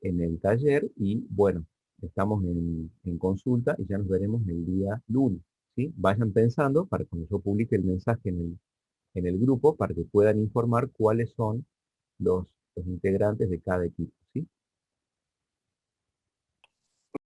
el taller y bueno, estamos en consulta y ya nos veremos el día lunes, ¿sí? Vayan pensando para cuando yo publique el mensaje en el grupo para que puedan informar cuáles son los integrantes de cada equipo, ¿sí?